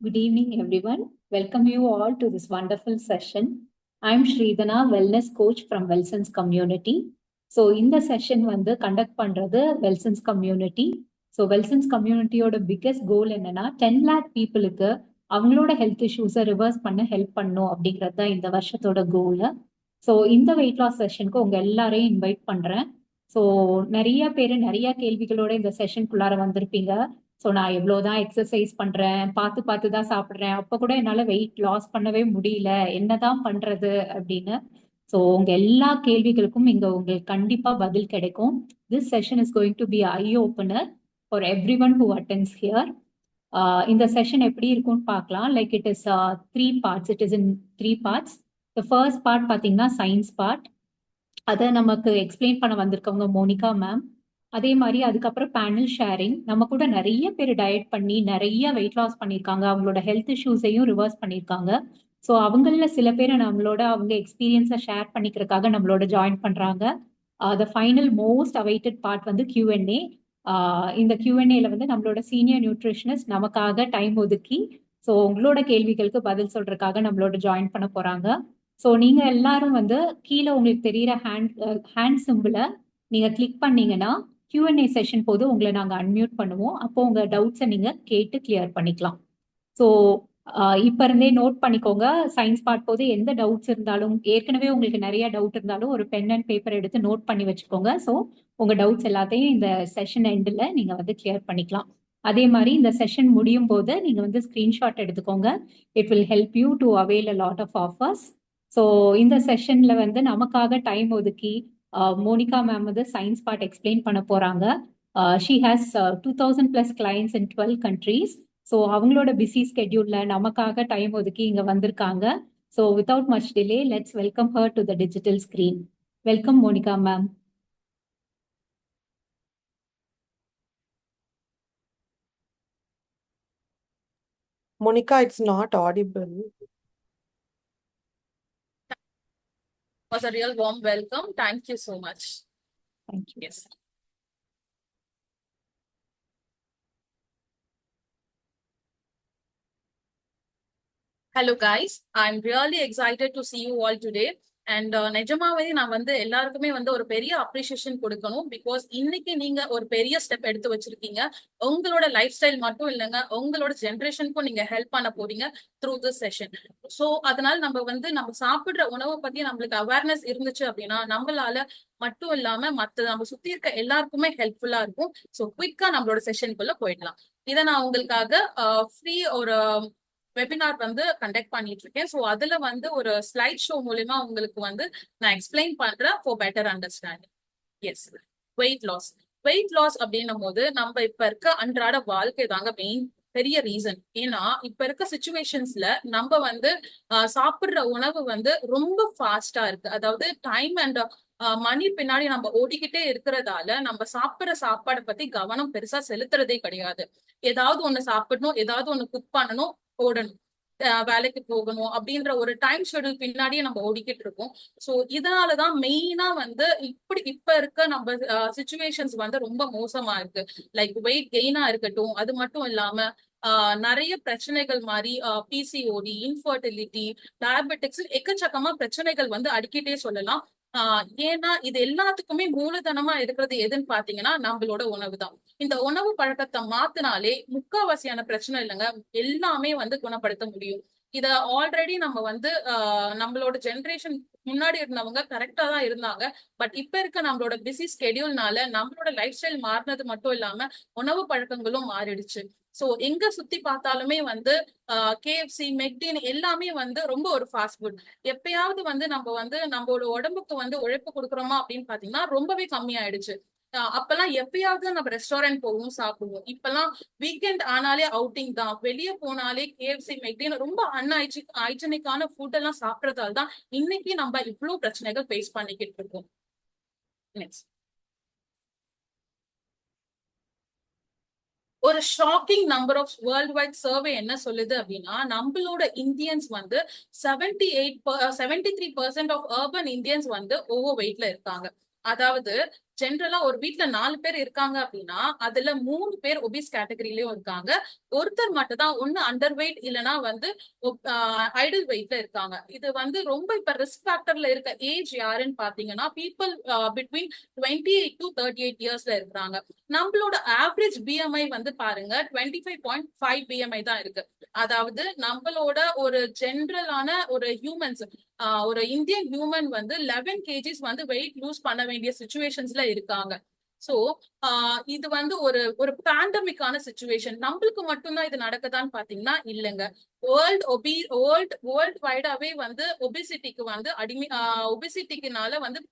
Good evening, everyone. Welcome you all to this wonderful session. I'm Sridhana, wellness coach from Welson's community. So, இந்த session வந்து conduct பண்றது வெல்சன்ஸ் community. So வெல்சன்ஸ் கம்யூனிட்டியோட biggest கோல் என்னன்னா 10 lakh பீப்புளுக்கு அவங்களோட health இஷ்யூஸை reverse பண்ண help பண்ணும் அப்படிங்கிறது தான் இந்த வருஷத்தோட கோல். ஸோ இந்த வெயிட் லாஸ் செஷனுக்கு உங்க எல்லாரையும் இன்வைட் பண்றேன். ஸோ நிறைய பேர் நிறைய கேள்விகளோட இந்த செஷனுக்குள்ளார வந்திருப்பீங்க. ஸோ நான் எவ்வளோதான் எக்ஸசைஸ் பண்றேன், பார்த்து பார்த்து தான் சாப்பிட்றேன், அப்போ கூட என்னால் வெயிட் லாஸ் பண்ணவே முடியல, என்னதான் பண்றது அப்படின்னு. ஸோ உங்க எல்லா கேள்விகளுக்கும் இங்க உங்களுக்கு கண்டிப்பா பதில் கிடைக்கும். This session is going to be eye opener for everyone who attends here. இந்த செஷன் எப்படி இருக்கும்னு பார்க்கலாம். Like it is 3 parts. It is in 3 parts. The first part பார்த்தீங்கன்னா சயின்ஸ் பார்ட். அதை நமக்கு எக்ஸ்பிளைன் பண்ண வந்திருக்கவங்க மோனிகா மேம். அதே மாதிரி அதுக்கப்புறம் பேனல் ஷேரிங். நம்ம கூட நிறைய பேர் டயட் பண்ணி நிறைய வெயிட் லாஸ் பண்ணியிருக்காங்க, அவங்களோட ஹெல்த் இஷ்யூஸையும் ரிவர்ஸ் பண்ணியிருக்காங்க. ஸோ அவங்கள சில பேரை நம்மளோட அவங்க எக்ஸ்பீரியன்ஸை ஷேர் பண்ணிக்கிறதுக்காக நம்மளோட ஜாயின் பண்றாங்க. The final most awaited part வந்து Q&A. இந்த Q&Aல வந்து நம்மளோட சீனியர் நியூட்ரிஷனிஸ்ட் நமக்காக டைம் ஒதுக்கி ஸோ உங்களோட கேள்விகளுக்கு பதில் சொல்றதுக்காக நம்மளோட ஜாயின் பண்ண போறாங்க. ஸோ நீங்க எல்லாரும் வந்து கீழே உங்களுக்கு தெரியிற ஹேண்ட் சிம்பிளை நீங்க கிளிக் பண்ணீங்கன்னா Q&A செஷன் போது உங்களை நாங்கள் அன்மியூட் பண்ணுவோம். அப்போ உங்க டவுட்ஸை நீங்க கேட்டு கிளியர் பண்ணிக்கலாம். ஸோ இப்ப இருந்தே நோட் பண்ணிக்கோங்க. சயின்ஸ் பார்ட் போது எந்த டவுட்ஸ் இருந்தாலும், ஏற்கனவே உங்களுக்கு நிறைய டவுட் இருந்தாலும் ஒரு பென் அண்ட் பேப்பர் எடுத்து நோட் பண்ணி வச்சுக்கோங்க. ஸோ உங்க டவுட்ஸ் எல்லாத்தையும் இந்த செஷன் எண்டில் நீங்க வந்து கிளியர் பண்ணிக்கலாம். அதே மாதிரி இந்த செஷன் முடியும் போது நீங்க வந்து ஸ்கிரீன்ஷாட் எடுத்துக்கோங்க. It will help you to avail a lot of offers. So இந்த செஷன்ல வந்து நமக்காக டைம் ஒதுக்கி மோனிகா மேம் வந்து சயின்ஸ் பார்ட் எக்ஸ்பிளைன் பண்ண போறாங்க. She has 2000+ clients in 12 countries. So அவங்களோட பிஸி ஸ்கெட்யூல்ல நமக்காக டைம் ஒதுக்கி இங்க வந்திருக்காங்க. So without much delay let's welcome her to the digital screen. Welcome Monica ma'am. Monica, it's not audible. Was a real warm welcome. Thank you so much. Thank you. Yes. Hello guys, I'm really excited to see you all today. And நிஜமாவே நான் வந்து எல்லாருக்குமே வந்து ஒரு பெரிய appreciation கொடுக்கணும். Because இன்னைக்கு நீங்க ஒரு பெரிய ஸ்டெப் எடுத்து வச்சிருக்கீங்க. உங்களோட லைஃப் ஸ்டைல் மட்டும் இல்லைங்க, உங்களோட ஜென்ரேஷனுக்கும் நீங்க ஹெல்ப் பண்ண போறீங்க த்ரூ திஸ் செஷன். ஸோ அதனால நம்ம சாப்பிடுற உணவை பத்தி நம்மளுக்கு அவேர்னஸ் இருந்துச்சு அப்படின்னா நம்மளால மட்டும் இல்லாம நம்ம சுத்தி இருக்க எல்லாருக்குமே ஹெல்ப்ஃபுல்லா இருக்கும். ஸோ குயிக்கா நம்மளோட செஷனுக்குள்ள போயிடலாம். இதை நான் உங்களுக்காக ஃப்ரீ ஒரு வெபினார் வந்து கண்டக்ட் பண்ணிட்டு இருக்கேன். ஸோ அதுல வந்து ஒரு ஸ்லைட் ஷோ மூலியமா உங்களுக்கு வந்து நான் எக்ஸ்பிளைன் பண்றேன் for better understanding. Yes, weight loss அப்படின்னும் போது நம்ம இப்ப இருக்க அன்றாட வாழ்க்கை தாங்க மெயின் பெரிய ரீசன். ஏன்னா இப்ப இருக்க சிச்சுவேஷன்ஸ்ல நம்ம வந்து சாப்பிடுற உணவு வந்து ரொம்ப ஃபாஸ்டா இருக்கு. அதாவது டைம் அண்ட் மணி பின்னாடி நம்ம ஓடிக்கிட்டே இருக்கிறதால நம்ம சாப்பிடுற சாப்பாடை பத்தி கவனம் பெருசா செலுத்துறதே கிடையாது. ஏதாவது ஒண்ணு சாப்பிடணும், ஏதாவது ஒண்ணு குக் பண்ணணும், ஓடணும், வேலைக்கு போகணும் அப்படின்ற ஒரு டைம் ஷெடியூல் பின்னாடியே நம்ம ஓடிக்கிட்டு இருக்கோம். ஸோ இதனாலதான் மெயினா வந்து இப்ப இருக்க நம்ம சிச்சுவேஷன்ஸ் வந்து ரொம்ப மோசமா இருக்கு. லைக் வெயிட் கெயினா இருக்கட்டும், அது மட்டும் இல்லாம நிறைய பிரச்சனைகள் மாதிரி பிசிஓடி, இன்ஃபர்டிலிட்டி, டயபெட்டிக்ஸ், எக்கச்சக்கமா பிரச்சனைகள் வந்து அடிக்கிட்டே சொல்லலாம். ஏன்னா இது எல்லாத்துக்குமே மூலதனமா இருக்கிறது எதுன்னு பாத்தீங்கன்னா நம்மளோட உணவு தான். இந்த உணவு பழக்கத்தை மாத்தினாலே முக்காவாசியான பிரச்சனை இல்லைங்க, எல்லாமே வந்து குணப்படுத்த முடியும். இத ஆல்ரெடி நம்ம வந்து நம்மளோட ஜென்ரேஷன் முன்னாடி இருந்தவங்க கரெக்டா தான் இருந்தாங்க. பட் இப்ப இருக்க நம்மளோட பிஸி ஸ்கெடியூல்னால நம்மளோட லைஃப் ஸ்டைல் மாறினது மட்டும் இல்லாம உணவு பழக்கங்களும் மாறிடுச்சு. சோ எங்க சுத்தி பார்த்தாலுமே வந்து KFC, மெக்டின் எல்லாமே வந்து ரொம்ப ஒரு ஃபாஸ்ட் ஃபுட். எப்பயாவது வந்து நம்மளோட உடம்புக்கு வந்து உழைப்பு கொடுக்குறோமா அப்படின்னு பாத்தீங்கன்னா ரொம்பவே கம்மியாயிடுச்சு. அப்பெல்லாம் எப்பயாவது நம்ம ரெஸ்டாரண்ட் போவோம், சாப்பிடுவோம். இப்பெல்லாம் வீக்கெண்ட் ஆனாலே அவுட்டிங் தான், வெளியே போனாலே KFC, மெக்டின் ரொம்ப ஹைஜீனிக்கான ஃபுட் எல்லாம் சாப்பிடறதால தான் இன்னைக்கு நம்ம இவ்வளவு பிரச்சனைகள் ஃபேஸ் பண்ணிக்கிட்டு இருக்கோம். நெக்ஸ்ட், ஒரு shocking number of worldwide survey என்ன சொல்லுது அப்படின்னா நம்மளோட இந்தியன்ஸ் வந்து 73% ஆஃப் அர்பன் இந்தியன்ஸ் வந்து ஓவர் வெயிட்ல இருக்காங்க. அதாவது ஜென்ரலா ஒரு வீட்ல 4 பேர் இருக்காங்க அப்படின்னா அதுல 3 பேர் ஒபிஸ் கேட்டகரியிலயும் இருக்காங்க. ஒருத்தர் மட்டும் தான் ஒண்ணு அண்டர் வெயிட் இல்லனா வந்து ஐடல் வெயிட்ல இருக்காங்க. இது வந்து ரொம்ப இப்ப ரிஸ்க் ஃபேக்டர்ல இருக்க ஏஜ் யாருன்னு பாத்தீங்கன்னா பீப்புள் பிட்வீன் 28 to 38 இயர்ஸ்ல இருக்கிறாங்க. நம்மளோட ஆவரேஜ் பிஎம்ஐ வந்து பாருங்க 25.5 பிஎம்ஐ தான் இருக்கு. அதாவது நம்மளோட ஒரு ஜென்ரலான ஒரு ஹியூமன்ஸ் ஒரு இந்தியன் ஹியூமன் வந்து 11 கேஜிஸ் வந்து வெயிட் லூஸ் பண்ண வேண்டிய சுச்சுவேஷன்ஸ்ல இருக்காங்க. சோ இது வந்து ஒரு ஒரு பேண்டமிக்கான சுச்சுவேஷன். நம்மளுக்கு மட்டும்தான் இது நடக்குதான்னு பாத்தீங்கன்னா இல்லைங்க. வேர்ல்ட் வைடாவே வந்து ஒபிசிட்டிக்கு வந்து ஒபிசிட்டிக்குனால வந்து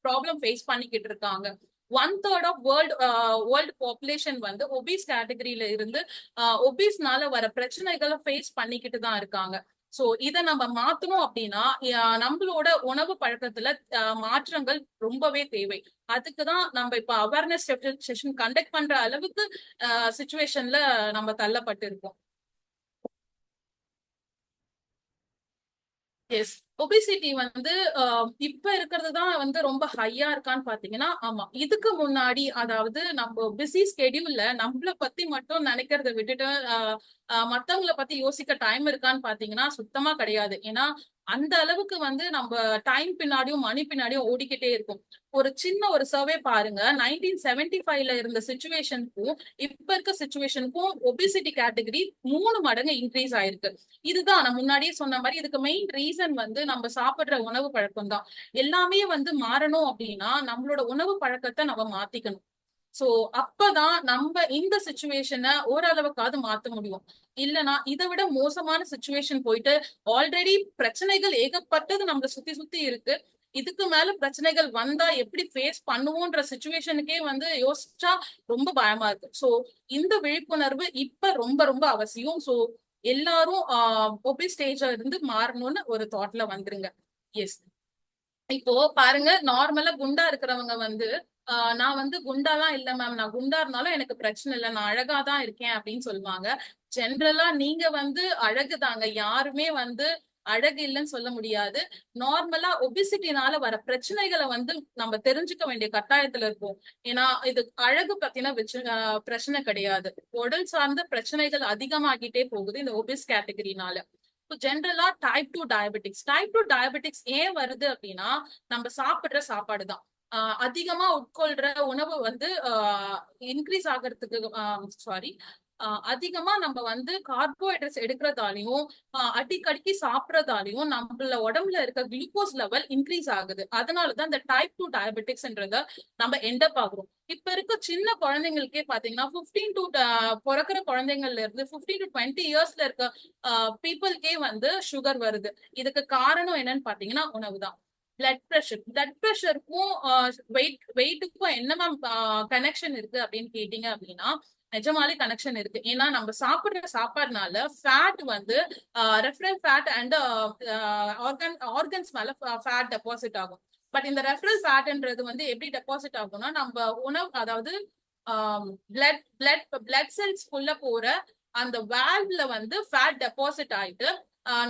ப்ராப்ளம் ஃபேஸ் பண்ணிக்கிட்டு இருக்காங்க. 1/3 ஆஃப் வேர்ல்டு பாப்புலேஷன் வந்து ஒபிஸ் கேட்டகரியில இருந்து ஒபிஸ்னால வர பிரச்சனைகளை ஃபேஸ் பண்ணிக்கிட்டு தான் இருக்காங்க. சோ இத நம்ம மாத்தணும் அப்படின்னா நம்மளோட உணவு பழக்கத்துல மாற்றங்கள் ரொம்பவே தேவை. அதுக்குதான் நம்ம இப்ப அவேர்னஸ் செஷன் கண்டக்ட் பண்ற அளவுக்கு சுச்சுவேஷன்ல நம்ம தள்ளப்பட்டு இருக்கோம். எஸ், ஒபிசிட்டி வந்து இப்ப இருக்கிறது தான் வந்து ரொம்ப ஹையா இருக்கான்னு பாத்தீங்கன்னா ஆமா. இதுக்கு முன்னாடி அதாவது நம்ம பிஸி ஸ்கெடியூல்ல நம்மள பத்தி மட்டும் நினைக்கிறத விட்டுட்டு மத்தவங்கள பத்தி யோசிக்க டைம் இருக்கான்னு பாத்தீங்கன்னா சுத்தமா கிடையாது. ஏன்னா அந்த அளவுக்கு வந்து நம்ம டைம் பின்னாடியும் மணி பின்னாடியும் ஓடிக்கிட்டே இருக்கும். ஒரு சின்ன ஒரு சர்வே பாருங்க, 1975ல இருந்த சுச்சுவேஷனுக்கும் இப்ப இருக்க சுச்சுவேஷனுக்கும் ஒபிசிட்டி கேட்டகரி 3 மடங்கு இன்க்ரீஸ் ஆயிருக்கு. இதுதான் நான் முன்னாடியே சொன்ன மாதிரி இதுக்கு மெயின் ரீசன் வந்து நம்ம சாப்பிடுற உணவு பழக்கம் தான். எல்லாமே வந்து மாறணும் அப்படின்னா நம்மளோட உணவு பழக்கத்தை நம்ம மாத்திக்கணும். சோ அப்பதான் நம்ம இந்த சுச்சுவேஷனை ஓரளவுக்காவது மாத்த முடியும். இல்லனா இதை விட மோசமான சுச்சுவேஷன் போயிட்டு ஆல்ரெடி பிரச்சனைகள் ஏகப்பட்டது நம்மள சுத்தி சுத்தி இருக்கு. இதுக்கு மேல பிரச்சனைகள் வந்தா எப்படி ஃபேஸ் பண்ணுவோன்ற சுச்சுவேஷனுக்கே வந்து யோசிச்சா ரொம்ப பயமா இருக்கு. சோ இந்த விழிப்புணர்வு இப்ப ரொம்ப ரொம்ப அவசியம். சோ எல்லாரும் ஒபிஸ் ஸ்டேஜ்ல இருந்து மாறணும்னு ஒரு தாட்ல வந்துருங்க. எஸ், இப்போ பாருங்க, நார்மலா குண்டா இருக்கிறவங்க வந்து நான் வந்து குண்டாலாம் இல்ல மேம், நான் குண்டா இருந்தாலும் எனக்கு பிரச்சனை இல்லை, நான் அழகாதான் இருக்கேன் அப்படின்னு சொல்லுவாங்க. ஜென்ரலா நீங்க வந்து அழகுதாங்க, யாருமே வந்து அழகு இல்லைன்னு சொல்ல முடியாது. நார்மலா ஒபிசிட்டினால வர பிரச்சனைகளை வந்து நம்ம தெரிஞ்சுக்க வேண்டிய கட்டாயத்துல இருப்போம். ஏன்னா இது அழகு பத்தின பிரச்சனை கிடையாது, உடல் சார்ந்த பிரச்சனைகள் அதிகமாகிட்டே போகுது இந்த ஒபிஸ் கேட்டகரினால. ஜென்ரலா டைப் 2 டயபெட்டிக்ஸ் ஏன் வருது அப்படின்னா நம்ம சாப்பிடுற சாப்பாடு தான். அதிகமா உட்கொள்ற உணவு வந்து இன்க்ரீஸ் ஆகிறதுக்கு சாரி அதிகமா நம்ம வந்து கார்போஹைட்ரேட்ஸ் எடுக்கிறதாலையும் அடிக்கடிக்கு சாப்பிடறதாலையும் நம்மள உடம்புல இருக்க குளுக்கோஸ் லெவல் இன்க்ரீஸ் ஆகுது. அதனாலதான் இந்த டைப் 2 டயபெட்டிக்ஸ்ன்றத நம்ம எண்டப் ஆகுறோம். இப்ப இருக்க சின்ன குழந்தைங்களுக்கே பாத்தீங்கன்னா 15 டு பிறக்கிற குழந்தைங்கள்ல இருந்து 15 to 20 இயர்ஸ்ல இருக்க பீப்புளுக்கே வந்து சுகர் வருது. இதுக்கு காரணம் என்னன்னு பாத்தீங்கன்னா உணவுதான். பிளட் ப்ரெஷருக்கும் வெயிட்டுக்கும் என்ன மேம் கனெக்ஷன் இருக்கு அப்படின்னு கேட்டீங்க அப்படின்னா நிஜமாலே கனெக்ஷன் இருக்கு. ஏன்னா நம்ம சாப்பிடுற சாப்பாடுனால ஃபேட் வந்து ரெஃபரல் ஃபேட் அண்ட் ஆர்கன்ஸ் மேல ஃபேட் டெபாசிட் ஆகும். பட் இந்த ரெஃபரல் ஃபேட்ன்றது வந்து எப்படி டெபாசிட் ஆகும்னா நம்ம உணவு அதாவது பிளட் செல்ஸ்க்குள்ள போற அந்த வால்வ்ல வந்து ஃபேட் டெபாசிட் ஆயிட்டு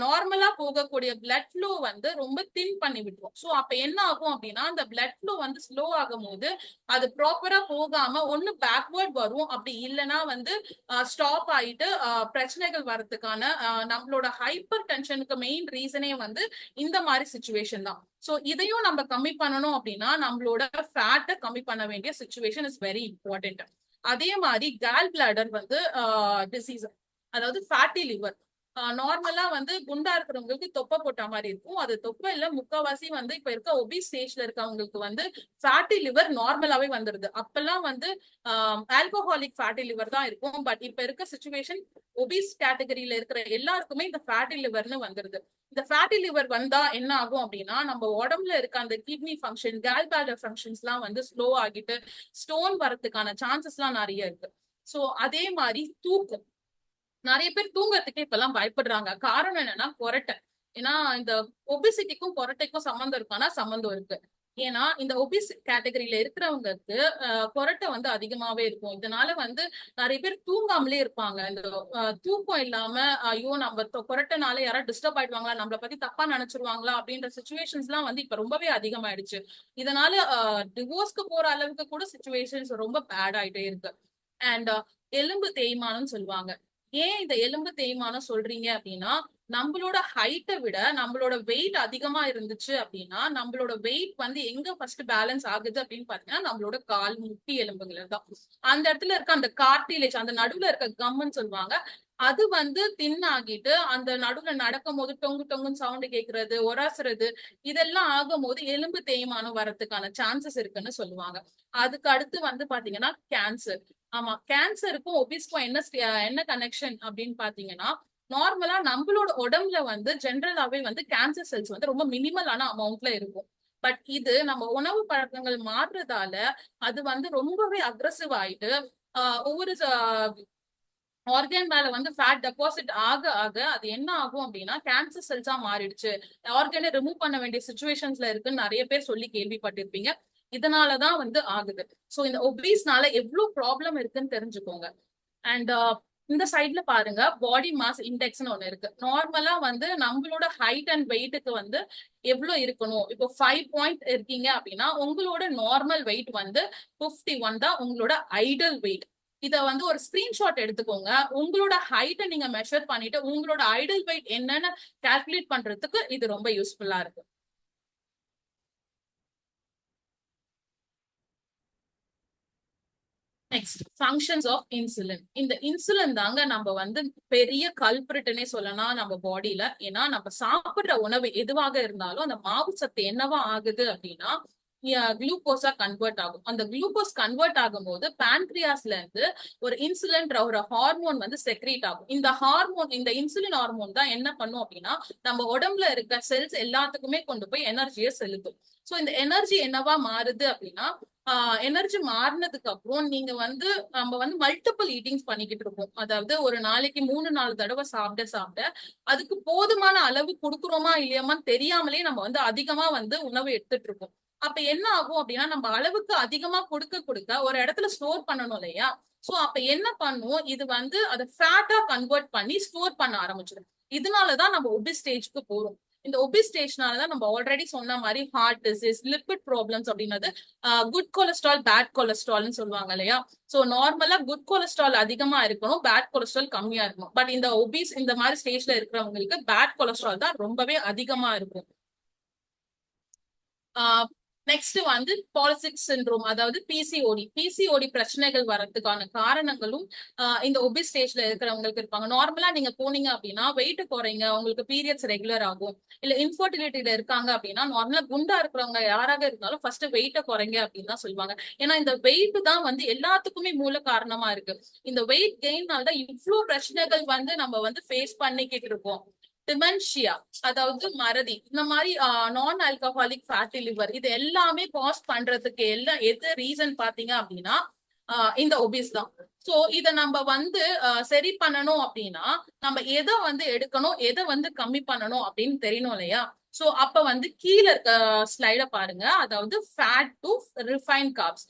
நார்மலா போகக்கூடிய பிளட் ஃப்ளோ வந்து ரொம்ப தின் பண்ணி விட்டுரும். ஸோ அப்ப என்ன ஆகும் அப்படின்னா அந்த பிளட் ஃப்ளோ வந்து ஸ்லோ ஆகும் போது அது ப்ராப்பரா போகாம ஒண்ணு பேக்வர்ட் வரும், அப்படி இல்லைன்னா வந்து ஸ்டாப் ஆயிட்டு பிரச்சனைகள் வர்றதுக்கான நம்மளோட ஹைப்பர் டென்ஷனுக்கு மெயின் ரீசனே வந்து இந்த மாதிரி சுச்சுவேஷன் தான். சோ இதையும் நம்ம கம்மி பண்ணணும் அப்படின்னா நம்மளோட ஃபேட்டை கம்மி பண்ண வேண்டிய சுச்சுவேஷன் இஸ் வெரி இம்பார்ட்டன்ட். அதே மாதிரி கால் பிளாடர் வந்து டிசீஸ், அதாவது ஃபேட்டி லிவர். நார்மலா வந்து குண்டா இருக்கிறவங்களுக்கு தொப்பை போட்ட மாதிரி இருக்கும். அது தொப்பை இல்ல, முக்கால்வாசி வந்து இப்ப இருக்க ஒபிஸ் ஸ்டேஜ்ல இருக்கவங்களுக்கு வந்து ஃபேட்டி லிவர் நார்மலாவே வந்துருது. அப்பெல்லாம் வந்து ஆல்கோஹாலிக் ஃபேட்டி லிவர் தான் இருக்கும். பட் இப்ப இருக்க சுச்சுவேஷன் ஒபிஸ் கேட்டகரியில இருக்கிற எல்லாருக்குமே இந்த ஃபேட்டி லிவர்னு வந்துருது. இந்த ஃபேட்டி லிவர் வந்தா என்ன ஆகும் அப்படின்னா நம்ம உடம்புல இருக்க அந்த kidney function, gall bladder functions எல்லாம் வந்து ஸ்லோ ஆகிட்டு ஸ்டோன் வரதுக்கான சான்சஸ் எல்லாம் நிறைய இருக்கு. சோ அதே மாதிரி தூக்கம், நிறைய பேர் தூங்கறதுக்கு இப்ப எல்லாம் பயப்படுறாங்க. காரணம் என்னன்னா கொரட்டை. ஏன்னா இந்த ஒபிசிட்டிக்கும் கொரட்டைக்கும் சம்மந்தம் இருக்கானா சம்மந்தம் இருக்கு. ஏன்னா இந்த ஒபிஸ் கேட்டகரியில இருக்கிறவங்களுக்கு கொரட்டை வந்து அதிகமாவே இருக்கும். இதனால வந்து நிறைய பேர் தூங்காமலே இருப்பாங்க. இந்த தூக்கம் இல்லாம ஐயோ நம்ம கொரட்டனால யாராவது டிஸ்டர்ப் ஆயிடுவாங்களா, நம்மள பத்தி தப்பா நினைச்சிருவாங்களா அப்படின்ற சுச்சுவேஷன்ஸ் எல்லாம் வந்து இப்ப ரொம்பவே அதிகமாயிடுச்சு. இதனால டிவோர்ஸ்க்கு போற அளவுக்கு கூட சுச்சுவேஷன்ஸ் ரொம்ப பேட் ஆயிட்டே இருக்கு. அண்ட் எலும்பு தேய்மானம் சொல்லுவாங்க. ஏன் இந்த எலும்பு தேய்மானம் சொல்றீங்க அப்படின்னா, நம்மளோட ஹைட்டை விட நம்மளோட வெயிட் அதிகமா இருந்துச்சு அப்படின்னா, நம்மளோட வெயிட் வந்து எங்க ஃபர்ஸ்ட் பேலன்ஸ் ஆகுது அப்படின்னு பாத்தீங்கன்னா, நம்மளோட கால் முட்டி எலும்புகள் தான். அந்த இடத்துல இருக்க அந்த கார்டிலேஜ், அந்த நடுவுல இருக்க கம்முன்னு சொல்லுவாங்க, அது வந்து தின் ஆகிட்டு அந்த நடுவுல நடக்கும் போது டொங்கு டொங்குன்னு சவுண்ட் கேட்கறது, உராசுறது, இதெல்லாம் ஆகும் போது எலும்பு தேய்மானம் வரதுக்கான சான்சஸ் இருக்குன்னு சொல்லுவாங்க. அதுக்கு அடுத்து வந்து பாத்தீங்கன்னா கேன்சர். ஆமா, கேன்சருக்கும் ஒபிஸ்க்கும் என்ன கனெக்ஷன் அப்படின்னு பாத்தீங்கன்னா, நார்மலா நம்மளோட உடம்புல வந்து ஜென்ரலாவே வந்து கேன்சர் செல்ஸ் வந்து ரொம்ப மினிமலான அமௌண்ட்ல இருக்கும். பட் இது நம்ம உணவு பழக்கங்கள் மாறுறதால அது வந்து ரொம்பவே அக்ரெசிவ் ஆயிட்டு ஒவ்வொரு ஆர்கன் மேல வந்து ஃபேட் டெபாசிட் ஆக ஆக அது என்ன ஆகும் அப்படின்னா கேன்சர் செல்ஸா மாறிடுச்சு, ஆர்கனை ரிமூவ் பண்ண வேண்டிய சுச்சுவேஷன்ஸ்ல இருக்குன்னு நிறைய பேர் சொல்லி கேள்விப்பட்டிருப்பீங்க. இதனாலதான் வந்து ஆகுது. சோ இந்த ஒபீஸ்னால எவ்வளவு ப்ராப்ளம் இருக்குன்னு தெரிஞ்சுக்கோங்க. அண்ட் இந்த சைட்ல பாருங்க, பாடி மாஸ் இண்டெக்ஸ்னு ஒண்ணு இருக்கு. நார்மலா வந்து நம்மளோட ஹைட் அண்ட் வெயிட்டுக்கு வந்து எவ்வளவு இருக்கணும். இப்போ 5 பாயிண்ட் இருக்கீங்க அப்படின்னா உங்களோட நார்மல் வெயிட் வந்து 51 தான் உங்களோட ஐடல் வெயிட். இத வந்து ஒரு ஸ்கிரீன்ஷாட் எடுத்துக்கோங்க. உங்களோட ஹைட்டை நீங்க மெஷர் பண்ணிட்டு உங்களோட ஐடல் வெயிட் என்னன்னு கால்குலேட் பண்றதுக்கு இது ரொம்ப யூஸ்ஃபுல்லா இருக்கு. Next functions of insulin. இந்த இன்சுலின் தாங்க நம்ம வந்து பெரிய கல்பிரிட்னே சொல்லலாம் நம்ம பாடியில. ஏன்னா நம்ம சாப்பிடுற உணவு எதுவாக இருந்தாலும் அந்த மாவு சத்து என்னவா ஆகுது அப்படின்னா குளுக்கோஸா கன்வெர்ட் ஆகும். அந்த குளுக்கோஸ் கன்வெர்ட் ஆகும் போது பான்கிரியாஸ்ல இருந்து ஒரு இன்சுலின்ற ஒரு ஹார்மோன் வந்து செக்ரேட் ஆகும். இந்த ஹார்மோன், இந்த இன்சுலின் ஹார்மோன் தான் என்ன பண்ணும் அப்படின்னா நம்ம உடம்புல இருக்க செல்ஸ் எல்லாத்துக்குமே கொண்டு போய் எனர்ஜியை செலுத்தும். சோ இந்த எனர்ஜி என்னவா மாறுது அப்படின்னா எனர்ஜி மாறினதுக்கு அப்புறம் நீங்க வந்து நம்ம வந்து மல்டிபிள் ஈட்டிங்ஸ் பண்ணிக்கிட்டு இருப்போம். அதாவது ஒரு நாளைக்கு 3-4 தடவை சாப்பிட அதுக்கு போதுமான அளவு கொடுக்குறோமா இல்லையாமான்னு தெரியாமலே நம்ம வந்து அதிகமா வந்து உணவு எடுத்துட்டு இருக்கோம். அப்ப என்ன ஆகும் அப்படின்னா நம்ம அளவுக்கு அதிகமா கொடுக்க ஒரு இடத்துல ஸ்டோர் பண்ணணும் இல்லையா. சோ அப்ப என்ன பண்ணுவோம், இது வந்து அதை ஃபேட்டா கன்வெர்ட் பண்ணி ஸ்டோர் பண்ண ஆரம்பிச்சிடும். இதனாலதான் நம்ம ஒபிஸ் ஸ்டேஜ்க்கு போறோம். இந்த ஒபிஸ் ஸ்டேஜ்னாலதான் நம்ம ஆல்ரெடி சொன்ன மாதிரி ஹார்ட் டிசீஸ், லிபிட் ப்ராப்ளம்ஸ் அப்படின்னது குட் கொலஸ்ட்ரால் பேட் கொலஸ்ட்ரால்னு சொல்லுவாங்க இல்லையா. சோ நார்மலா குட் கொலஸ்ட்ரால் அதிகமா இருக்கணும், பேட் கொலஸ்ட்ரால் கம்மியா இருக்கணும். பட் இந்த ஒபிஸ் இந்த மாதிரி ஸ்டேஜ்ல இருக்கிறவங்களுக்கு பேட் கொலஸ்ட்ரால் தான் ரொம்பவே அதிகமா இருக்கும். நெக்ஸ்ட் வந்து பாலிசிக் சிண்ட்ரோம், அதாவது பிசிஓடி பிரச்சனைகள் வர்றதுக்கான காரணங்களும் இந்த ஒபிஸ் ஸ்டேஜ்ல இருக்கிறவங்களுக்கு இருப்பாங்க. நார்மலா நீங்க போனீங்க அப்படின்னா வெயிட் குறைங்க, உங்களுக்கு பீரியட்ஸ் ரெகுலர் ஆகும். இல்ல இன்ஃபர்டிலிட்டியில இருக்காங்க அப்படின்னா நார்மலா குண்டா இருக்கிறவங்க யாராக இருந்தாலும் ஃபர்ஸ்ட் வெயிட்ட குறைங்க அப்படின்னு தான் சொல்லுவாங்க. ஏன்னா இந்த வெயிட் தான் வந்து எல்லாத்துக்குமே மூல காரணமா இருக்கு. இந்த வெயிட் கெயின்னால தான் இவ்வளவு பிரச்சனைகள் வந்து நம்ம வந்து ஃபேஸ் பண்ணிக்கிட்டு இருக்கோம். டிமென்ஷியா, அதாவது மறதி, இந்த மாதிரி நான் ஆல்கஹாலிக் ஃபேட்டி லிவர், இது எல்லாமே காஸ் பண்றதுக்கு எது ரீசன் பாத்தீங்க அப்படின்னா இந்த ஒபிஸ் தான். சோ இத நம்ம வந்து சரி பண்ணணும் அப்படின்னா நம்ம எதை வந்து எடுக்கணும், எதை வந்து கம்மி பண்ணணும் அப்படின்னு தெரியணும் இல்லையா. சோ அப்ப வந்து கீழே இருக்க ஸ்லைட பாருங்க, அதாவது fat to refine carbs.